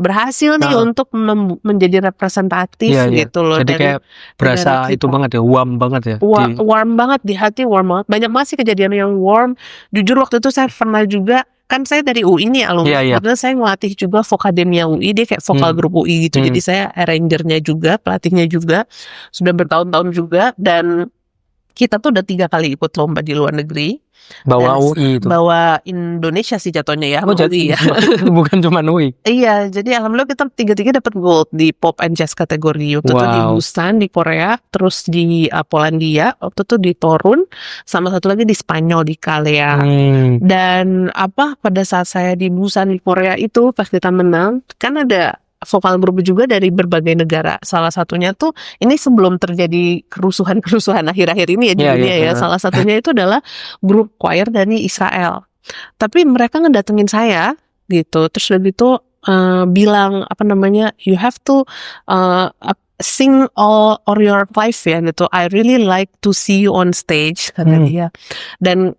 berhasil nih untuk menjadi representatif gitu loh. Jadi kayak berasa itu banget ya, warm banget ya. Warm banget di hati, warm banget. Banyak banget sih kejadian yang warm. Jujur waktu itu saya pernah juga, kan saya dari UI nih alumni. Kemudian saya ngelatih juga Vokademia UI, dia kayak vokal grup UI gitu. Jadi saya arrangernya juga, pelatihnya juga. Sudah bertahun-tahun juga, dan kita tuh udah 3 kali ikut lomba di luar negeri. Bawa UI itu. Bawa Indonesia sih jatuhnya ya. UI ya. Bukan cuma UI. Iya, jadi alhamdulillah kita 3-3 dapat gold di pop and jazz kategori. Waktu itu di Busan di Korea, terus di Polandia, waktu itu di Torun, sama satu lagi di Spanyol di Kalea. Dan pada saat saya di Busan di Korea itu pas kita menang, kan ada vokal grup juga dari berbagai negara. Salah satunya tuh, ini sebelum terjadi kerusuhan akhir-akhir ini ya di dunia ya. Salah satunya itu adalah grup choir dari Israel. Tapi mereka ngedatengin saya gitu. Terus udah gitu bilang you have to sing all your life ya gitu. I really like to see you on stage kata dia. Dan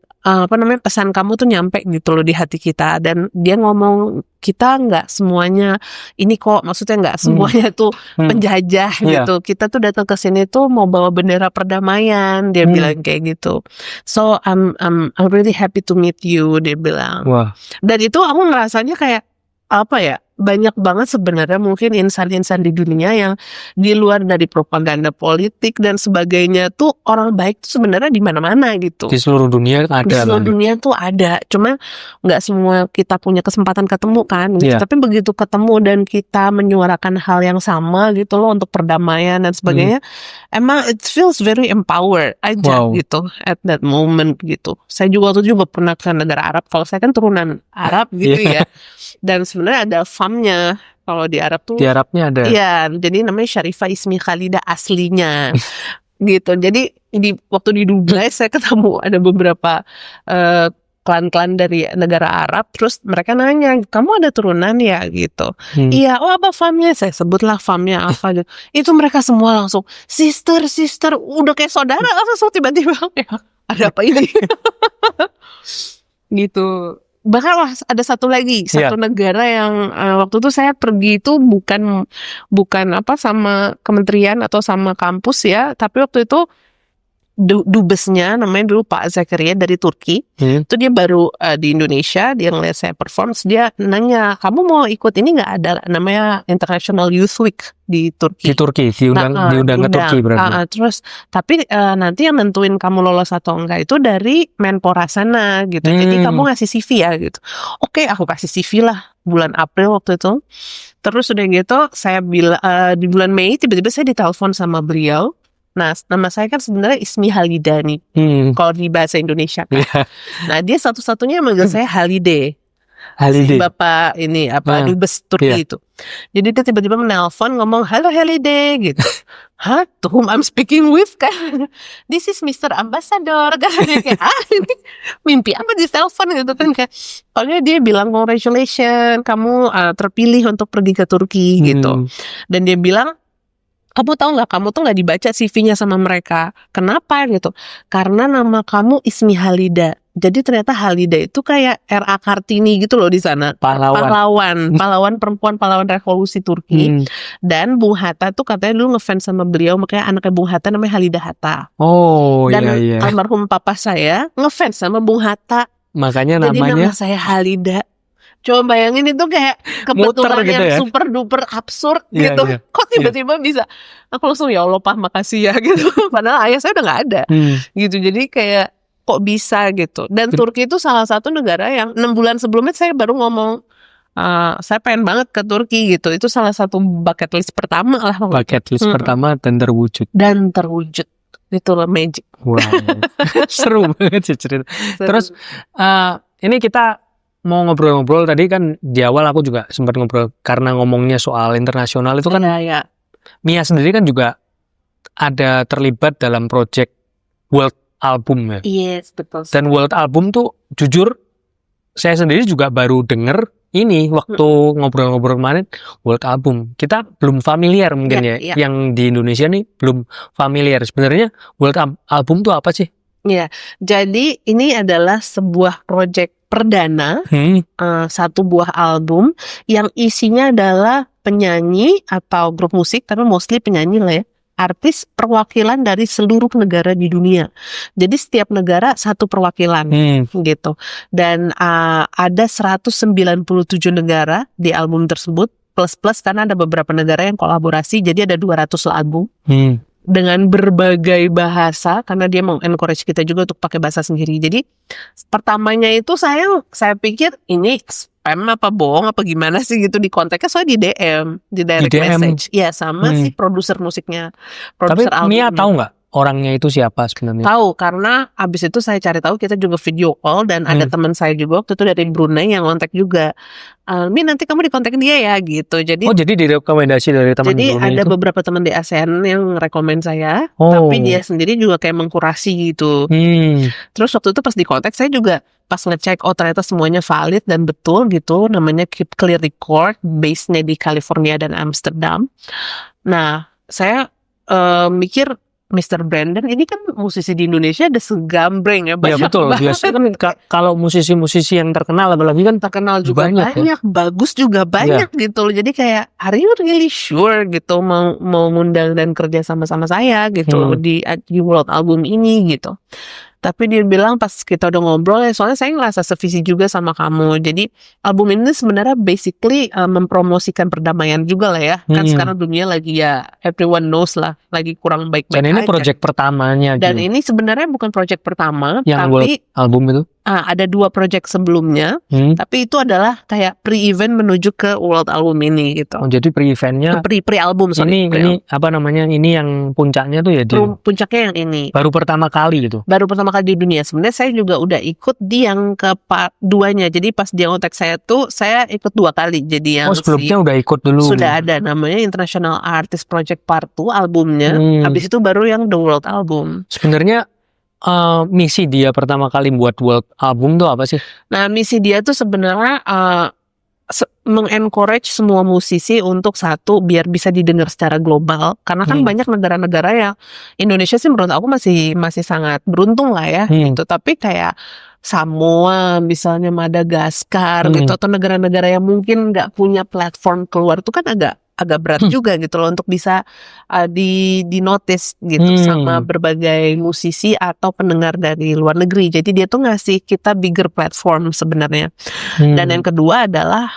pesan kamu tuh nyampe gitu loh di hati kita. Dan dia ngomong, kita nggak semuanya ini kok, maksudnya nggak semuanya tuh penjajah gitu. Kita tuh datang ke sini tuh mau bawa bendera perdamaian, dia bilang kayak gitu. So I'm really happy to meet you, dia bilang. Dan itu aku ngerasanya kayak banyak banget sebenarnya mungkin insan-insan di dunia yang di luar dari propaganda politik dan sebagainya tuh orang baik tuh sebenarnya di mana-mana gitu. Di seluruh dunia ada. Di seluruh dunia tuh ada. Cuma nggak semua kita punya kesempatan ketemu kan. Gitu. Tapi begitu ketemu dan kita menyuarakan hal yang sama gitu loh untuk perdamaian dan sebagainya, emang it feels very empowered aja gitu at that moment gitu. Saya juga waktu itu juga pernah ke negara Arab. Kalau saya kan turunan Arab gitu ya. Dan sebenarnya ada famnya kalau di Arab tuh. Di Arabnya ada. Iya, jadi namanya Syarifah Ismi Khalidah aslinya. Gitu. Jadi waktu di Dubai saya ketemu ada beberapa klan-klan dari negara Arab, terus mereka nanya, kamu ada turunan ya gitu. Iya, apa famnya? Saya sebutlah famnya apa gitu. Itu mereka semua langsung sister, udah kayak saudara langsung tiba-tiba. Ada apa ini? Gitu. bahkan ada satu negara yang waktu itu saya pergi itu bukan apa sama kementerian atau sama kampus ya, tapi waktu itu dubesnya namanya dulu Pak Zakaria dari Turki. Itu dia baru di Indonesia, dia ngeliat saya perform, dia nanya, kamu mau ikut ini nggak, ada namanya International Youth Week di Turki. Di Turki diundang ke Turki berarti. Terus tapi nanti yang nentuin kamu lolos atau enggak itu dari Menpora sana gitu. Jadi kamu ngasih CV ya gitu. Oke, aku kasih CV lah bulan April waktu itu. Terus udah gitu saya di bulan Mei tiba-tiba saya ditelepon sama beliau. Nah, nama saya kan sebenarnya Ismi Halidani kalau di bahasa Indonesia kan. Nah, dia satu-satunya manggil saya Halide. Si Bapak ini dubes Turki itu. Jadi dia tiba-tiba menelpon ngomong, "Halo Halide," gitu. Hah? To whom I'm speaking with kan? This is Mr. Ambassador kan. Kayak ini mimpi apa di telepon gitu kan, kayak pokoknya dia bilang congratulations, kamu terpilih untuk pergi ke Turki gitu. Dan dia bilang, kamu tahu nggak, kamu tuh nggak dibaca CV-nya sama mereka. Kenapa gitu? Karena nama kamu Ismi Halida. Jadi ternyata Halida itu kayak R.A. Kartini gitu loh di sana. Pahlawan perempuan, pahlawan revolusi Turki. Dan Bung Hatta tuh katanya dulu ngefans sama beliau, makanya anaknya Bung Hatta namanya Halida Hatta. Dan almarhum papa saya ngefans sama Bung Hatta. Makanya jadi nama saya Halida. Coba bayangin itu kayak kebetulan gitu yang super duper absurd gitu. Kok tiba-tiba bisa? Aku langsung ya Allah Pak, makasih ya gitu. Padahal ayah saya udah nggak ada gitu. Jadi kayak kok bisa gitu. Dan Turki itu salah satu negara yang 6 bulan sebelumnya saya baru ngomong saya pengen banget ke Turki gitu. Itu salah satu bucket list pertama lah. Bucket list pertama dan terwujud. Itulah magic. Wow. Seru banget sih cerita. Terus ini kita mau ngobrol-ngobrol tadi kan di awal aku juga sempat ngobrol karena ngomongnya soal internasional itu kan Mia sendiri kan juga ada terlibat dalam project World Album ya. Yes, betul. Dan World Album tuh jujur saya sendiri juga baru denger ini waktu ngobrol-ngobrol kemarin, World Album. Kita belum familiar mungkin yang di Indonesia nih belum familiar. Sebenarnya World Album tuh apa sih? Ya, jadi ini adalah sebuah project perdana, satu buah album yang isinya adalah penyanyi atau grup musik, tapi mostly penyanyi lah ya, artis perwakilan dari seluruh negara di dunia. Jadi setiap negara satu perwakilan gitu. Dan ada 197 negara di album tersebut, plus karena ada beberapa negara yang kolaborasi, jadi ada 200 lagu. Dengan berbagai bahasa, karena dia mau encourage kita juga untuk pakai bahasa sendiri. Jadi pertamanya itu saya pikir ini spam apa bohong apa gimana sih gitu di kontaknya, soalnya di DM, di direct message. Ya sama si produser musiknya. Produser tapi Mia tahu nggak orangnya itu siapa sebenarnya? Tahu, karena abis itu saya cari tahu, kita juga video call dan ada teman saya juga waktu itu dari Brunei yang kontak juga. Mi nanti kamu dikontak dia ya gitu. Jadi jadi direkomendasi dari teman Brunei. Jadi ada itu? beberapa teman di ASEAN yang rekomend saya, tapi dia sendiri juga kayak mengkurasi gitu. Terus waktu itu pas dikontak saya juga pas ngecek, ternyata semuanya valid dan betul gitu. Namanya Keep Clear Record, base-nya di California dan Amsterdam. Nah, saya mikir Mr. Brandon ini kan musisi di Indonesia ada segambreng ya, banyak. Ya betul, biasanya kan kalau musisi-musisi yang terkenal apalagi kan terkenal juga banyak bagus juga banyak gitu loh. Jadi kayak, are you really sure gitu mau ngundang dan kerja sama saya gitu di World Album ini gitu. Tapi dia bilang pas kita udah ngobrol ya, soalnya saya ngerasa sevisi juga sama kamu. Jadi album ini sebenarnya basically mempromosikan perdamaian juga lah ya. Kan sekarang dunia lagi ya everyone knows lah, lagi kurang baik-baik. Dan ini project pertamanya. Dan ini sebenarnya bukan project pertama, yang tapi World Album itu. Ada 2 project sebelumnya, tapi itu adalah kayak pre-event menuju ke World Album ini gitu. Jadi pre-eventnya pre-album ini apa namanya, ini yang puncaknya tuh ya puncaknya yang ini. Baru pertama kali gitu. Baru pertama kali di dunia. Sebenarnya saya juga udah ikut di yang ke part 2-nya. Jadi pas dia kontak saya tuh saya ikut 2 kali. Jadi yang sebelumnya udah ikut dulu. Sudah ada namanya International Artist Project Part 2 albumnya. Habis itu baru yang The World Album. Sebenarnya misi dia pertama kali buat World Album tuh apa sih? Nah, misi dia tuh sebenarnya mengencourage semua musisi untuk satu biar bisa didengar secara global, karena kan banyak negara-negara yang Indonesia sih menurut aku masih sangat beruntung lah ya gitu, tapi kayak Samoa, misalnya Madagaskar gitu, atau negara-negara yang mungkin nggak punya platform keluar itu kan agak berat juga gitu loh untuk bisa di notice gitu sama berbagai musisi atau pendengar dari luar negeri. Jadi dia tuh ngasih kita bigger platform sebenarnya. Dan yang kedua adalah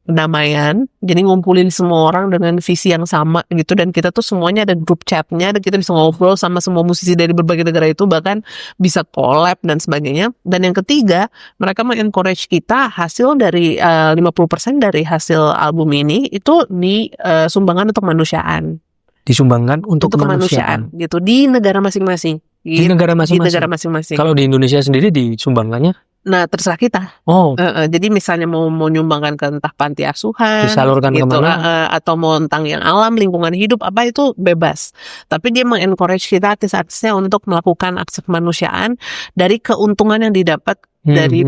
pendamaian, jadi ngumpulin semua orang dengan visi yang sama gitu, dan kita tuh semuanya ada grup chatnya dan kita bisa ngobrol sama semua musisi dari berbagai negara itu, bahkan bisa collab dan sebagainya. Dan yang ketiga, mereka mengencourage kita hasil dari 50% dari hasil album ini itu disumbangkan untuk kemanusiaan. Disumbangkan untuk kemanusiaan gitu di negara masing-masing. Di negara Di masing-masing. negara masing-masing. Kalau di Indonesia sendiri disumbangkannya? Nah, terserah kita. Oh, Jadi misalnya mau nyumbangkan ke entah panti asuhan, disalurkan gitu, kemana? atau mau tentang yang alam, lingkungan hidup, apa itu bebas. Tapi dia mengencourage kita artis-artisnya untuk melakukan aksi kemanusiaan dari keuntungan yang didapat dari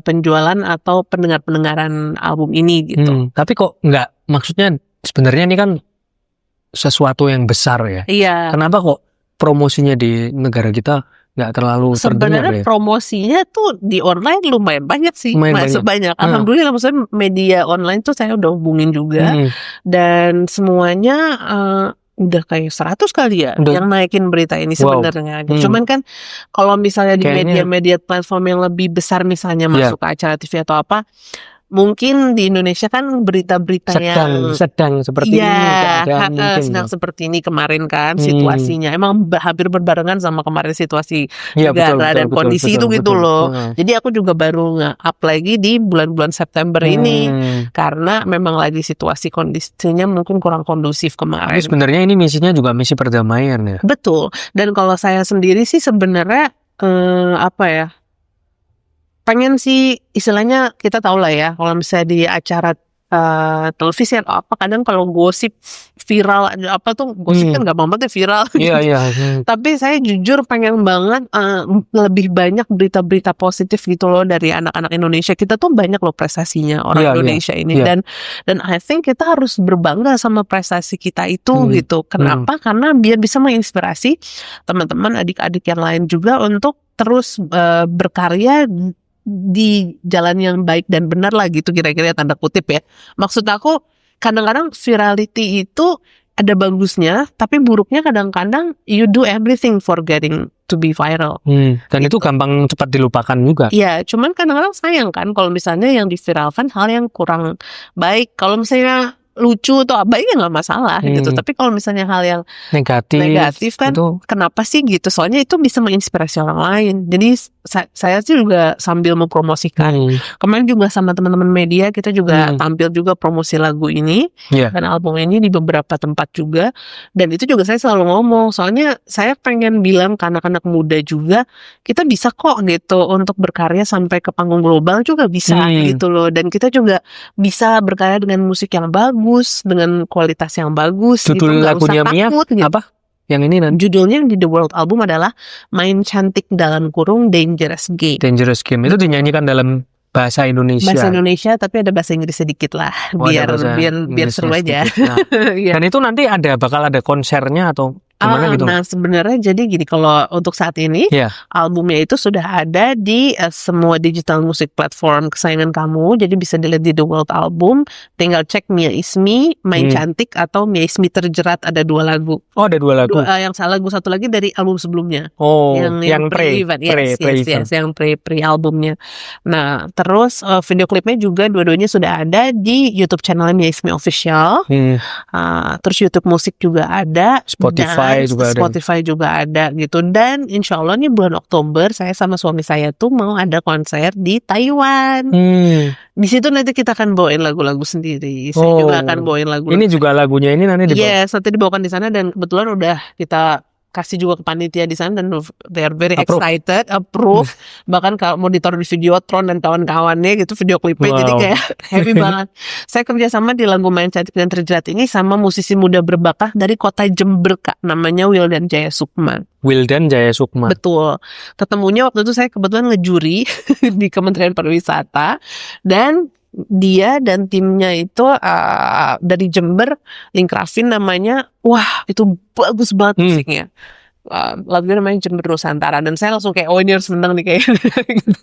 penjualan atau pendengaran album ini gitu. Tapi kok nggak, maksudnya sebenarnya ini kan sesuatu yang besar ya. Iya. Kenapa kok promosinya di negara kita nggak terlalu terdengar Sebenarnya ya? promosinya tuh di online lumayan banyak sih, Lumayan banyak. Alhamdulillah, maksudnya media online tuh saya udah hubungin juga, Hmm. dan semuanya udah kayak 100 kali ya Udah. yang naikin berita ini Wow. sebenarnya. Cuman kan kalau misalnya di Kayaknya- media-media platform yang lebih besar, misalnya Iya. masuk ke acara TV atau apa, mungkin di Indonesia kan berita-berita yang sedang seperti ini keadaan mungkin. sedang seperti ini kemarin kan Hmm. situasinya emang hampir berbarengan sama kemarin situasi Iya, negara dan kondisi itu gitu loh. Hmm. Jadi aku juga baru nge-up lagi di bulan-bulan September ini karena memang lagi situasi kondisinya mungkin kurang kondusif Tapi kemarin. sebenarnya ini misinya juga misi perdamaian ya. Betul. Dan kalau saya sendiri sih sebenarnya apa ya? Pengen sih istilahnya, kita tahu lah ya kalau misalnya di acara televisi atau apa, kadang kalau gosip viral ada apa tuh, gosip kan gampang banget ya viral. Iya. Tapi saya jujur pengen banget lebih banyak berita-berita positif gitu loh dari anak-anak Indonesia. Kita tuh banyak loh prestasinya orang Iya, Indonesia ini. iya. Dan I think kita harus berbangga sama prestasi kita itu gitu. Kenapa? Karena biar bisa menginspirasi teman-teman adik-adik yang lain juga untuk terus berkarya di jalan yang baik dan benar lah gitu, kira-kira tanda kutip ya. Maksud aku kadang-kadang virality itu ada bagusnya, tapi buruknya kadang-kadang you do everything for getting to be viral. Dan itu gampang cepat dilupakan juga. Iya, cuman kadang-kadang sayang kan kalau misalnya yang diviralkan hal yang kurang baik. Kalau misalnya lucu atau apa ya nggak masalah gitu. Tapi kalau misalnya hal yang negatif kan, itu. Kenapa sih gitu? Soalnya itu bisa menginspirasi orang lain. Jadi saya sih juga sambil mempromosikan. Kemarin juga sama teman-teman media kita juga tampil juga promosi lagu ini dan album ini di beberapa tempat juga. Dan itu juga saya selalu ngomong. Soalnya saya pengen bilang ke anak-anak muda juga, kita bisa kok gitu untuk berkarya sampai ke panggung global juga bisa gitu loh. Dan kita juga bisa berkarya dengan musik yang bagus, dengan kualitas yang bagus. Judul gitu. Nggak lagunya usah Mia takut, gitu. apa? Yang ini nanti Judulnya di The World Album adalah Main Cantik dalam kurung Dangerous Game. Dangerous Game. Itu dinyanyikan dalam bahasa Indonesia. Bahasa Indonesia tapi ada bahasa Inggris sedikit lah, biar seru aja. Nah, dan itu nanti bakal ada konsernya atau gimana gitu? Nah sebenarnya jadi gini, kalau untuk saat ini albumnya itu sudah ada di semua digital music platform kesayangan kamu, jadi bisa dilihat di The World Album. Tinggal cek Mia Ismi, Main Cantik atau Mia Ismi Terjerat, ada 2 lagu. Oh, ada 2 lagu. Yang salah lagu satu lagi dari album sebelumnya. Oh, yang pre-event, yes, yang pre-albumnya. Nah, terus video klipnya juga dua-duanya sudah ada di YouTube channelnya Mia Ismi Official. Terus YouTube musik juga ada. Spotify juga ada gitu. Dan insya Allah nih bulan Oktober saya sama suami saya tuh mau ada konser di Taiwan. Di situ nanti kita akan bawain lagu-lagu sendiri. Saya juga akan bawain lagu. Ini juga lagunya ini nanti dibawa. Yes, nanti dibawakan di sana, dan kebetulan udah kita kasih juga ke panitia di sana dan they are very excited, approve. Bahkan kalau mau ditaruh di Videotron dan kawan-kawannya gitu video klipnya, jadi kayak happy banget. Saya kerjasama di lagu Main Cantik dan Terjerat ini sama musisi muda berbakat dari kota Jember, Kak, namanya Wildan Jaya Sukma. Wildan Jaya Sukma. Betul. Ketemunya waktu itu saya kebetulan ngejuri di Kementerian Pariwisata, dan dia dan timnya itu dari Jember, Linkrafin namanya. Wah, itu bagus banget musiknya. lagunya namanya Cemburu Nusantara, dan saya langsung kayak oh ini harus menang nih kayak gitu.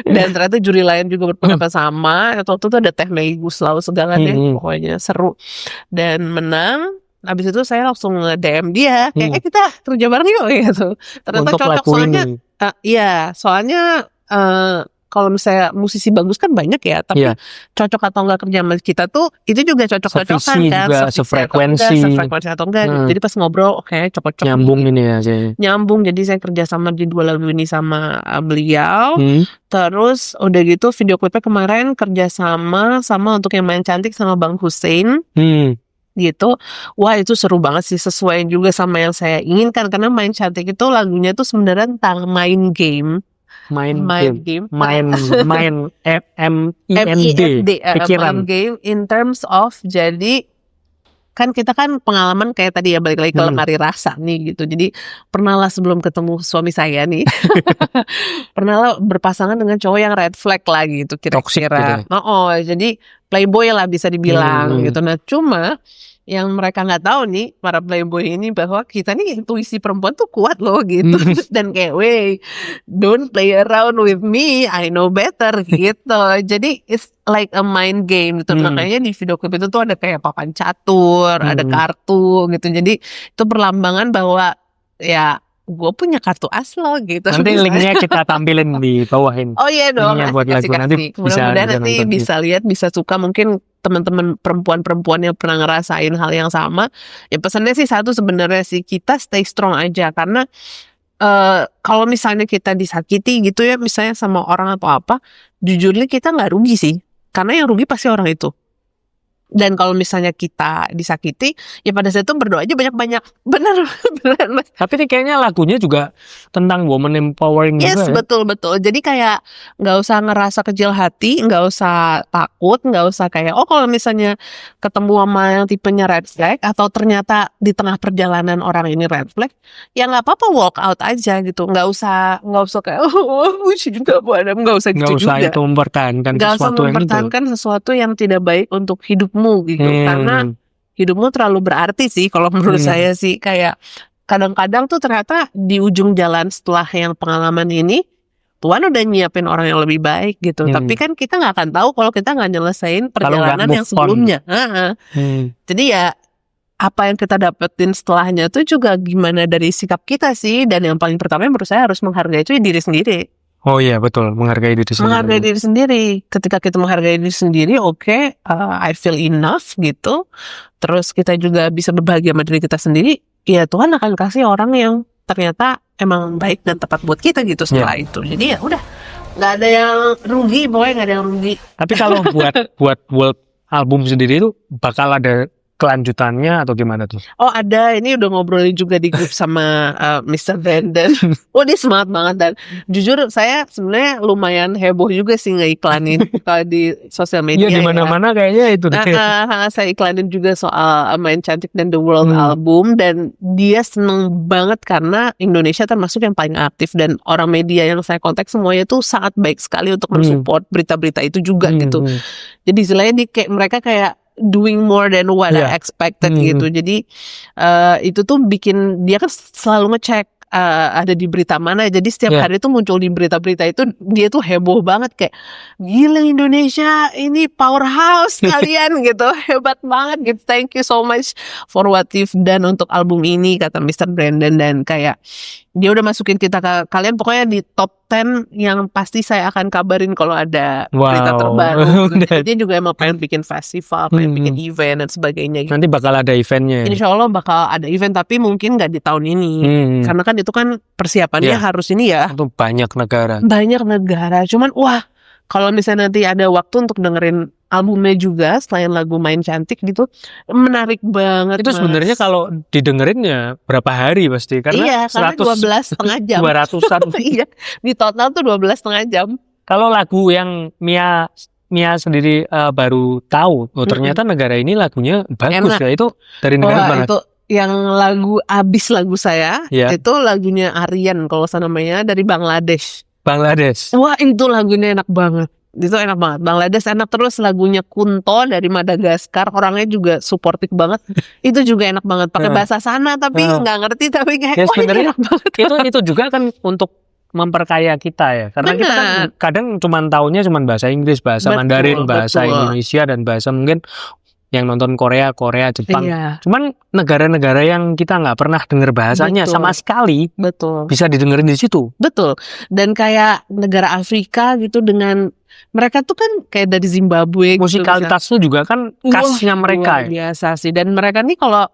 Dan ternyata juri lain juga berpendapat sama. Waktu itu ada Teh Mei Guslau segala deh, pokoknya seru dan menang. Habis itu saya langsung DM dia kayak kita kerja bareng yuk gitu. Ternyata Untuk cocok lagu soalnya ini. iya soalnya kalau misalnya musisi bagus kan banyak ya, tapi Iya. cocok atau enggak kerja sama kita tuh itu juga cocok-cocokan Sevisi kan, juga, sevisi sefrekuensi. atau enggak gitu. Jadi pas ngobrol oke cocok Nyambung nih. ini ya kayaknya. Nyambung, jadi saya kerja sama di 2 lagu ini sama beliau. Terus udah gitu video klipnya kemarin kerja sama untuk yang main cantik sama Bang Hussein. Gitu. Wah itu seru banget sih, sesuai juga sama yang saya inginkan, karena main cantik itu lagunya tuh sebenarnya tentang main game. Main MIND pikiran. Main game in terms of, jadi kan kita kan pengalaman kayak tadi ya, balik lagi ke lemari rasa nih gitu. Jadi pernah lah sebelum ketemu suami saya nih pernah lah berpasangan dengan cowok yang red flag lah gitu kira-kira. Jadi playboy lah bisa dibilang gitu. Nah cuma yang mereka nggak tahu nih para playboy ini bahwa kita nih intuisi perempuan tuh kuat loh gitu. Dan kayak wey, don't play around with me, I know better gitu. Jadi it's like a mind game gitu. Makanya di video klip itu tuh ada kayak papan catur, ada kartu gitu. Jadi itu perlambangan bahwa ya gue punya kartu as lo gitu. Nanti linknya kita tampilin di bawah ini. Oh iya dong, buat lagu nanti mudah-mudahan nanti bisa lihat, bisa suka. Mungkin teman-teman perempuan yang pernah ngerasain hal yang sama, ya pesannya sih satu sebenarnya sih, kita stay strong aja. Karena kalau misalnya kita disakiti gitu ya, misalnya sama orang atau apa, jujurnya kita nggak rugi sih, karena yang rugi pasti orang itu. Dan kalau misalnya kita disakiti, ya pada saat itu berdoa aja banyak-banyak. Beneran Mas. Tapi ini kayaknya lagunya juga tentang woman empowering yes, juga ya. Betul. Jadi kayak nggak usah ngerasa kecil hati, nggak usah takut, nggak usah kayak kalau misalnya ketemu sama yang tipenya red flag, atau ternyata di tengah perjalanan orang ini red flag, ya nggak apa-apa, walk out aja gitu. Nggak usah kayak nggak usah gitu juga. Itu mempertahankan sesuatu yang tidak baik untuk hidupmu gitu. Karena hidupmu terlalu berarti sih kalau menurut saya sih. Kayak kadang-kadang tuh ternyata di ujung jalan setelah yang pengalaman ini, Tuhan udah nyiapin orang yang lebih baik gitu. Tapi kan kita nggak akan tahu kalau kita nggak nyelesain perjalanan yang sebelumnya. Jadi ya apa yang kita dapetin setelahnya tuh juga gimana dari sikap kita sih. Dan yang paling pertama menurut saya harus menghargai itu diri sendiri. Oh iya betul, menghargai diri sendiri. Menghargai diri sendiri. Ketika kita menghargai diri sendiri, I feel enough gitu. Terus kita juga bisa berbahagia sama diri kita sendiri. Ya Tuhan akan kasih orang yang ternyata emang baik dan tepat buat kita gitu setelah itu. Jadi ya udah, nggak ada yang rugi, pokoknya nggak ada yang rugi. Tapi kalau buat world album sendiri itu bakal ada kelanjutannya atau gimana tuh? Oh ada, ini udah ngobrolin juga di grup sama Mr. Brandon. Oh dia semangat banget, dan jujur saya sebenarnya lumayan heboh juga sih ngeiklanin kalau di sosial media. Iya di mana-mana kayaknya itu. Saya iklanin juga soal Main Cantik dan The World Album, dan dia seneng banget karena Indonesia termasuk yang paling aktif, dan orang media yang saya kontak semuanya tuh sangat baik sekali untuk mensupport berita-berita itu juga gitu. Jadi istilahnya kayak mereka kayak doing more than what I expected gitu. Jadi itu tuh bikin dia kan selalu ngecek ada di berita mana. Jadi setiap hari tuh muncul di berita-berita itu, dia tuh heboh banget kayak gila Indonesia ini powerhouse kalian gitu, hebat banget gitu. Thank you so much for what you've done untuk album ini, kata Mr. Brandon. Dan kayak dia udah masukin kita ke kalian pokoknya di top 10 yang pasti saya akan kabarin kalau ada berita terbaru. Dia juga emang pengen bikin festival, pengen bikin event dan sebagainya gitu. Nanti bakal ada eventnya. Insya Allah bakal ada event, tapi mungkin nggak di tahun ini. Karena kan itu kan persiapannya harus ini ya. Untuk banyak negara. Cuman wah, kalau misalnya nanti ada waktu untuk dengerin albumnya juga selain lagu Main Cantik gitu, menarik banget. Itu sebenarnya kalau didengerin ya berapa hari pasti, karena karena 12,5 jam. 200-an. Iya, di total tuh 12,5 jam. Kalau lagu yang Mia sendiri baru tahu, ternyata negara ini lagunya bagus ya, itu dari negara mana? Itu yang lagu lagu saya itu lagunya Aryan kalau saya namanya, dari Bangladesh. Bangladesh. Wah itu lagunya enak banget. Itu enak banget. Bangladesh enak, terus lagunya Kunto dari Madagaskar, orangnya juga suportif banget. Itu juga enak banget. Pakai bahasa sana tapi nggak ngerti, tapi kayak Ya, sebenarnya enak banget. itu juga kan untuk memperkaya kita ya. Karena kita kan Bener. kadang cuman taunya cuman bahasa Inggris, bahasa Betul, Mandarin, bahasa betul. Indonesia, dan bahasa mungkin yang nonton Korea, Jepang. Iya, Cuman negara-negara yang kita nggak pernah dengar bahasanya Betul. sama sekali betul. bisa didengerin di situ. Betul. Dan kayak negara Afrika gitu, dengan mereka tuh kan kayak dari Zimbabwe gitu, Musikalitasnya juga kan khasnya mereka luar ya. biasa sih. Dan mereka nih kalau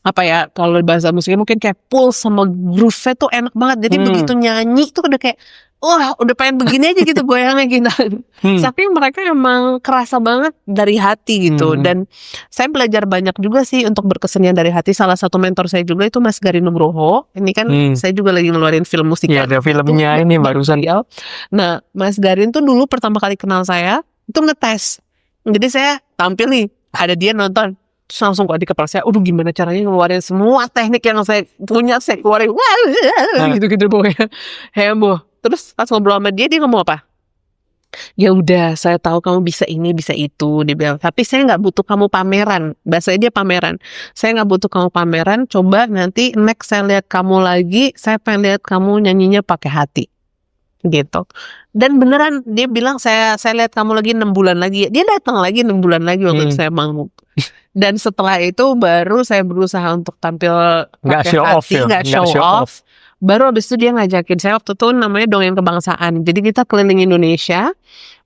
apa ya, kalau bahasa musiknya mungkin kayak pulse sama groove-nya tuh enak banget. Jadi begitu nyanyi tuh udah kayak wah, udah pengen begini aja gitu goyangnya gitu. Tapi mereka emang kerasa banget dari hati gitu. Dan saya belajar banyak juga sih untuk berkesenian dari hati. Salah satu mentor saya juga itu Mas Garin Nugroho. Ini kan saya juga lagi ngeluarin film musikal. Ya, ada filmnya ini barusan. Nah, Mas Garin tuh dulu pertama kali kenal saya itu ngetes. Jadi saya tampil nih, ada dia nonton. Terus langsung kok di kepala saya, udah gimana caranya ngeluarin semua teknik yang saya punya, saya keluarin. Wah, gitu-gitu pokoknya. Heboh. Terus pas ngobrol sama dia ngomong apa? Ya udah, saya tahu kamu bisa ini, bisa itu, dia bilang. Tapi saya nggak butuh kamu pameran. Bahasanya dia pameran. Saya nggak butuh kamu pameran. Coba nanti next saya lihat kamu lagi, saya pengen lihat kamu nyanyinya pakai hati. Gitu. Dan beneran dia bilang saya lihat kamu lagi 6 bulan lagi. Dia datang lagi 6 bulan lagi waktu itu saya manggung. Dan setelah itu baru saya berusaha untuk tampil Nggak pakai show off hati, ya? nggak Nggak show show off. Baru abis itu dia ngajakin saya, waktu itu namanya Dongeng Kebangsaan. Jadi kita keliling Indonesia,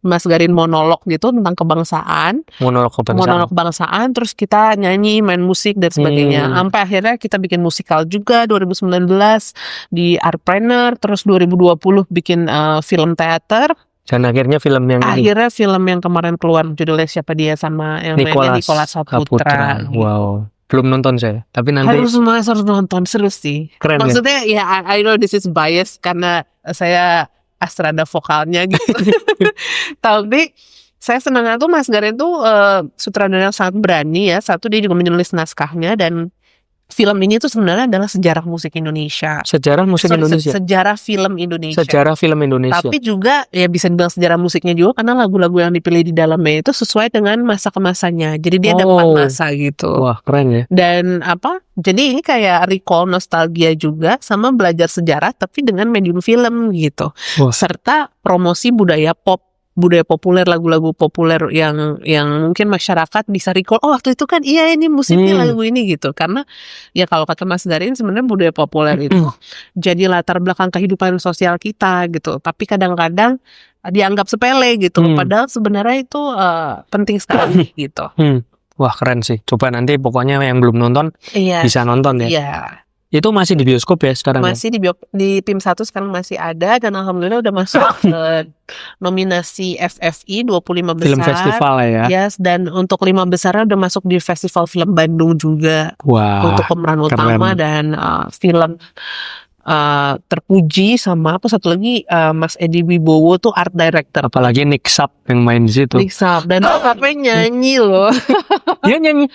Mas Garin monolog gitu tentang kebangsaan, Monolog kebangsaan, terus kita nyanyi, main musik dan sebagainya. Sampai akhirnya kita bikin musikal juga 2019 di Artpreneur, terus 2020 bikin film teater. Dan akhirnya film yang ini, Akhirnya film yang kemarin keluar judulnya Siapa Dia, sama yang mainnya Nicholas Saputra. Wow, belum nonton saya, tapi nanti Harus nonton, seru sih. keren ya. Maksudnya ya I know this is bias karena saya astrada vokalnya gitu. Tapi saya senangnya tuh Mas Garin tuh sutradara yang sangat berani ya. Satu, dia juga menulis naskahnya, dan film ini tuh sebenarnya adalah sejarah musik Indonesia. Sejarah musik Indonesia. Sejarah film Indonesia. Sejarah film Indonesia. Tapi juga ya bisa dibilang sejarah musiknya juga karena lagu-lagu yang dipilih di dalamnya itu sesuai dengan masa kemasanya. Jadi dia ada 4 masa gitu. Wah, keren ya. Dan jadi ini kayak recall nostalgia juga sama belajar sejarah tapi dengan medium film gitu. Wah. Serta promosi budaya populer, lagu-lagu populer yang mungkin masyarakat bisa recall, oh waktu itu kan iya ini musiknya lagu ini gitu. Karena ya kalau kata Mas Garin sebenarnya budaya populer itu jadi latar belakang kehidupan sosial kita gitu. Tapi kadang-kadang dianggap sepele gitu. Padahal sebenarnya itu penting sekali gitu. Wah, keren sih. Coba nanti pokoknya yang belum nonton bisa nonton ya. Iya. Itu masih di bioskop ya sekarang? Masih di PIM 1 sekarang masih ada, dan alhamdulillah udah masuk ke nominasi FFI 25 besar. Film festival ya. Yes, dan untuk 5 besarnya udah masuk di Festival Film Bandung juga. Wah, untuk pemeran utama dan film terpuji, sama apa satu lagi Mas Edi Wibowo tuh art director. Apalagi Nick Sap yang main di situ. Nick Sap, dan sampai nyanyi loh. Dia nyanyi.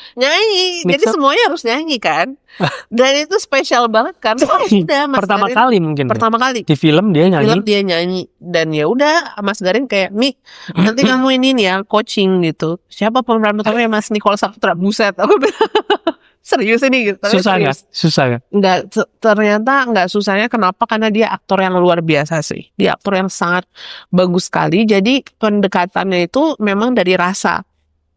Jadi semuanya harus nyanyi kan. Dan itu spesial banget kan. Udah Mas Pertama Garin, kali mungkin. Pertama kali. Di film dia nyanyi. Dia nyanyi, dan ya udah Mas Garin kayak, "Nih, nanti kamu ini nih ya coaching gitu. Siapa pemeran utamanya?" Mas Nicholas Saputra. Buset. Serius ini gitu. Susah nggak? Ternyata nggak susahnya. Kenapa? Karena dia aktor yang luar biasa sih. Dia aktor yang sangat bagus sekali. Jadi pendekatannya itu memang dari rasa.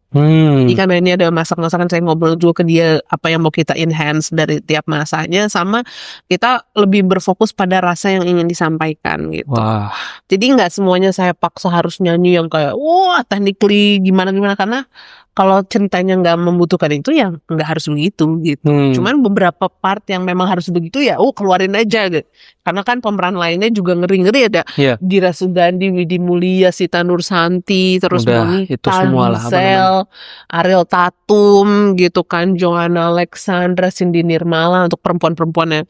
Jadi karena ini ada masak-masakan, saya ngobrol juga ke dia apa yang mau kita enhance dari tiap masanya, sama kita lebih berfokus pada rasa yang ingin disampaikan gitu. Wah. Jadi nggak semuanya saya paksa harus nyanyi yang kayak wah technically gimana, karena kalau ceritanya nggak membutuhkan itu ya nggak harus begitu gitu. Cuman beberapa part yang memang harus begitu ya keluarin aja gitu. Karena kan pemeran lainnya juga ngeri-ngeri, ada Dira Sugandi, Widi Mulia, Sita Nursanti, terus Monica, Gisel, Ariel Tatum gitu kan, Joanna Alexandra, Cindy Nirmala untuk perempuan-perempuannya.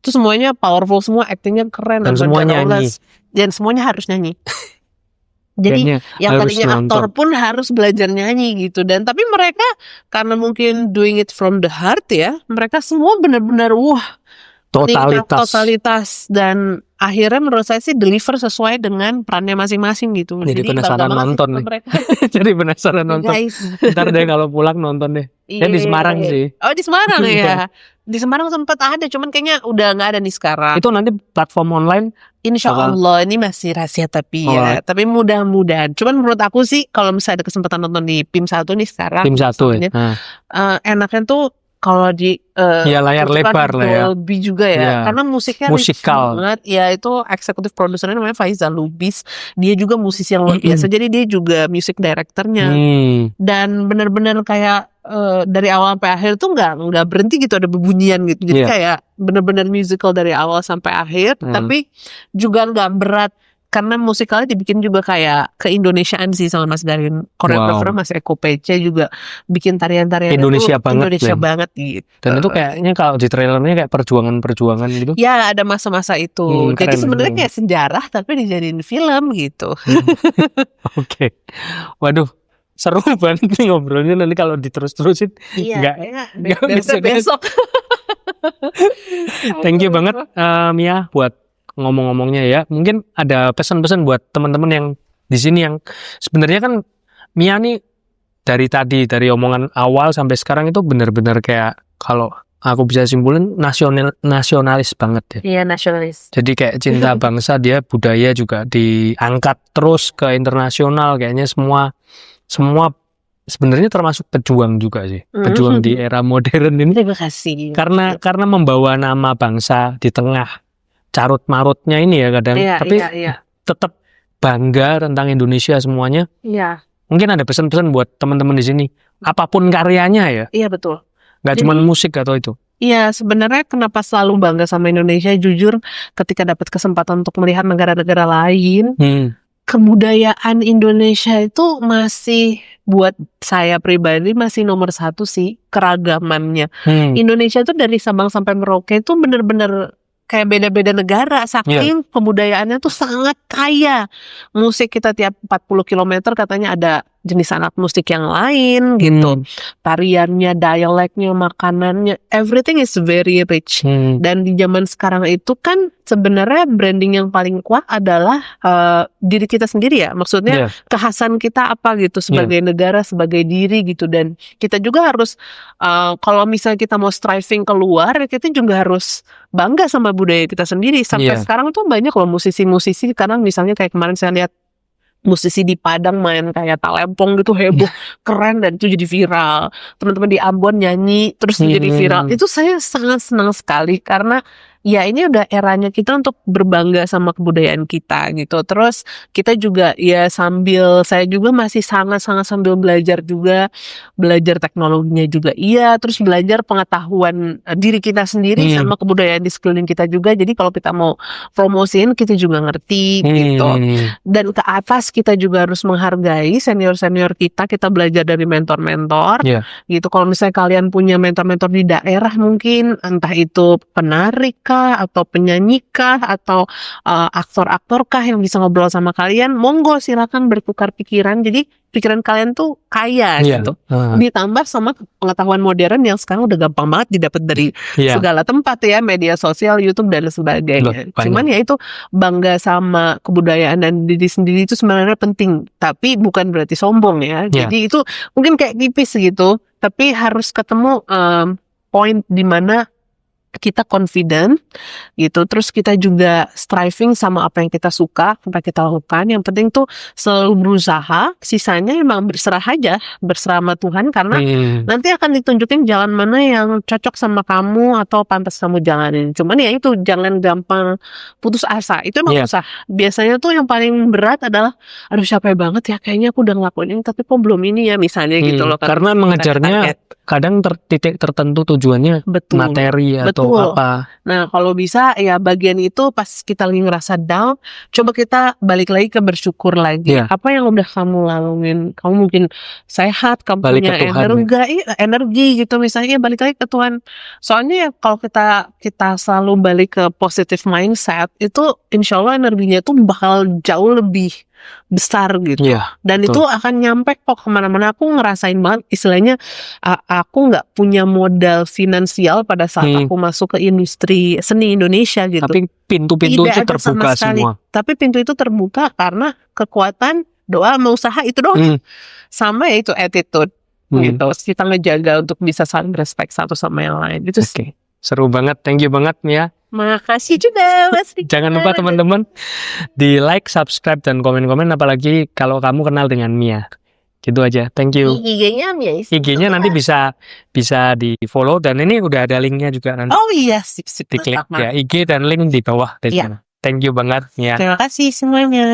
Itu semuanya powerful, semua actingnya keren, dan semua nyanyi. Dan semuanya harus nyanyi. Jadi yang tadinya aktor pun harus belajar nyanyi gitu. Dan tapi mereka karena mungkin doing it from the heart ya, mereka semua benar-benar totalitas, dan akhirnya menurut saya sih deliver sesuai dengan perannya masing-masing gitu. Jadi bangga penasaran banget sih nonton sama nih. mereka. Jadi penasaran nonton. Guys. Ntar deh kalau pulang nonton deh. Ya di Semarang sih. Oh di Semarang Iya. ya. Di Semarang sempat ada, cuman kayaknya udah nggak ada nih sekarang. Itu nanti platform online. Insya bakal- Allah ini masih rahasia tapi ya. Tapi mudah-mudahan. Cuman menurut aku sih kalau misalnya ada kesempatan nonton di PIM 1 nih sekarang. Tim 1 ya. misalnya, enaknya tuh kalau di Ya layar bukan lebar lah ya. Dolby juga ya. Iya. Karena musiknya rich Musikal. banget. Ya itu eksekutif produsernya namanya Faizal Lubis. Dia juga musisi yang luar biasa. Jadi dia juga music directornya. Dan benar-benar kayak dari awal sampai akhir tuh nggak berhenti gitu, ada bebunyian gitu. Jadi Iya. kayak benar-benar musical dari awal sampai akhir. Tapi juga nggak berat. Karena musikalnya dibikin juga kayak ke-Indonesiaan sih sama Mas Garin. Koreografer Mas Eko PC juga bikin tarian-tarian Indonesia banget, Indonesia Glenn. banget gitu. Dan itu kayaknya kalau di trailernya kayak perjuangan-perjuangan gitu. Ya ada masa-masa itu. Jadi Keren, sebenarnya keren. kayak sejarah tapi dijadiin film gitu. Oke. Waduh, seru banget nih ngobrolnya, nanti kalau diterus-terusin. Nggak bisa besok. Thank you banget Mia buat ngomong-ngomongnya ya. Mungkin ada pesan-pesan buat teman-teman yang di sini yang sebenarnya kan Mia nih dari omongan awal sampai sekarang itu benar-benar kayak kalau aku bisa simpulin nasionalis banget ya. Iya, nasionalis. Jadi kayak cinta bangsa, dia budaya juga diangkat terus ke internasional, kayaknya semua sebenarnya termasuk pejuang juga sih. Pejuang di era modern ini. Terima kasih. Karena membawa nama bangsa di tengah carut marutnya ini ya kadang, tapi tetap bangga tentang Indonesia semuanya. Iya. Mungkin ada pesan-pesan buat teman-teman di sini. Apapun karyanya ya. Iya betul. Nggak cuma musik atau itu. Iya, sebenarnya kenapa selalu bangga sama Indonesia, jujur ketika dapat kesempatan untuk melihat negara-negara lain, kebudayaan Indonesia itu masih buat saya pribadi masih nomor satu sih, keragamannya. Indonesia itu dari Sabang sampai Merauke itu bener-bener kayak beda-beda negara, saking kebudayaannya tuh sangat kaya. Musik kita tiap 40 km katanya ada jenis alat musik yang lain gitu. Tariannya, dialeknya, makanannya, everything is very rich. Dan di zaman sekarang itu kan sebenarnya branding yang paling kuat adalah diri kita sendiri ya. Maksudnya kekhasan kita apa gitu sebagai negara, sebagai diri gitu. Dan kita juga harus kalau misalnya kita mau striving keluar, kita juga harus bangga sama budaya kita sendiri. Sampai sekarang tuh banyak loh musisi-musisi. Sekarang misalnya kayak kemarin saya lihat musisi di Padang main kayak talempong gitu, heboh, keren, dan itu jadi viral. Teman-teman di Ambon nyanyi terus jadi viral. Itu saya sangat senang sekali karena ya ini udah eranya kita untuk berbangga sama kebudayaan kita gitu. Terus kita juga ya saya juga masih sangat-sangat sambil belajar juga, belajar teknologinya juga iya, terus belajar pengetahuan diri kita sendiri sama kebudayaan di sekeliling kita juga. Jadi kalau kita mau promosiin kita juga ngerti gitu. Dan ke atas kita juga harus menghargai senior-senior kita belajar dari mentor-mentor gitu. Kalau misalnya kalian punya mentor-mentor di daerah mungkin entah itu penarik atau penyanyi atau aktor-aktor yang bisa ngobrol sama kalian, monggo silakan bertukar pikiran. Jadi pikiran kalian tuh kaya gitu. Ditambah sama pengetahuan modern yang sekarang udah gampang banget didapat dari segala tempat ya, media sosial, YouTube dan sebagainya. Cuman ya itu bangga sama kebudayaan dan diri sendiri itu sebenarnya penting, tapi bukan berarti sombong ya. Jadi itu mungkin kayak tipis gitu, tapi harus ketemu point di mana kita confident gitu, terus kita juga striving sama apa yang kita suka, apa yang kita lakukan. Yang penting tuh selalu berusaha, sisanya emang berserah aja, berserah sama Tuhan, karena nanti akan ditunjukin jalan mana yang cocok sama kamu atau pantas kamu jalanin. Cuman ya itu, jangan gampang putus asa, itu emang susah. Biasanya tuh yang paling berat adalah aduh capek banget ya, kayaknya aku udah ngelakuin ini tapi kok belum ini ya, misalnya gitu loh. Karena mengejarnya kadang titik tertentu tujuannya materi atau apa. Nah kalau bisa ya bagian itu pas kita lagi ngerasa down, coba kita balik lagi ke bersyukur lagi. Apa yang udah kamu laluin, kamu mungkin sehat, kamu balik punya energi gitu misalnya, balik lagi ke Tuhan. Soalnya ya kalau kita selalu balik ke positive mindset, itu insya Allah energinya tuh bakal jauh lebih besar gitu. Iya. Dan betul. itu akan nyampe kok kemana-mana. Aku ngerasain banget istilahnya aku nggak punya modal finansial pada saat aku masuk ke industri seni Indonesia gitu. Tapi pintu-pintu Tidak itu ada sama terbuka sekali. semua. Tapi pintu itu terbuka karena kekuatan, doa, sama usaha itu doang. Sama ya itu attitude gitu. Kita ngejaga untuk bisa saling respect satu sama yang lain. Itu Oke. Seru banget. Thank you banget Mia. Makasih juga Mas Riki. Jangan lupa teman-teman di like, subscribe, dan komen-komen, apalagi kalau kamu kenal dengan Mia. Gitu aja. Thank you. IG-nya Mia Isi. IG-nya nanti bisa di follow, dan ini udah ada linknya juga nanti. Oh iya, sip. Diklik ya IG dan link di bawah. Iya. Thank you banget Mia. Terima kasih semuanya.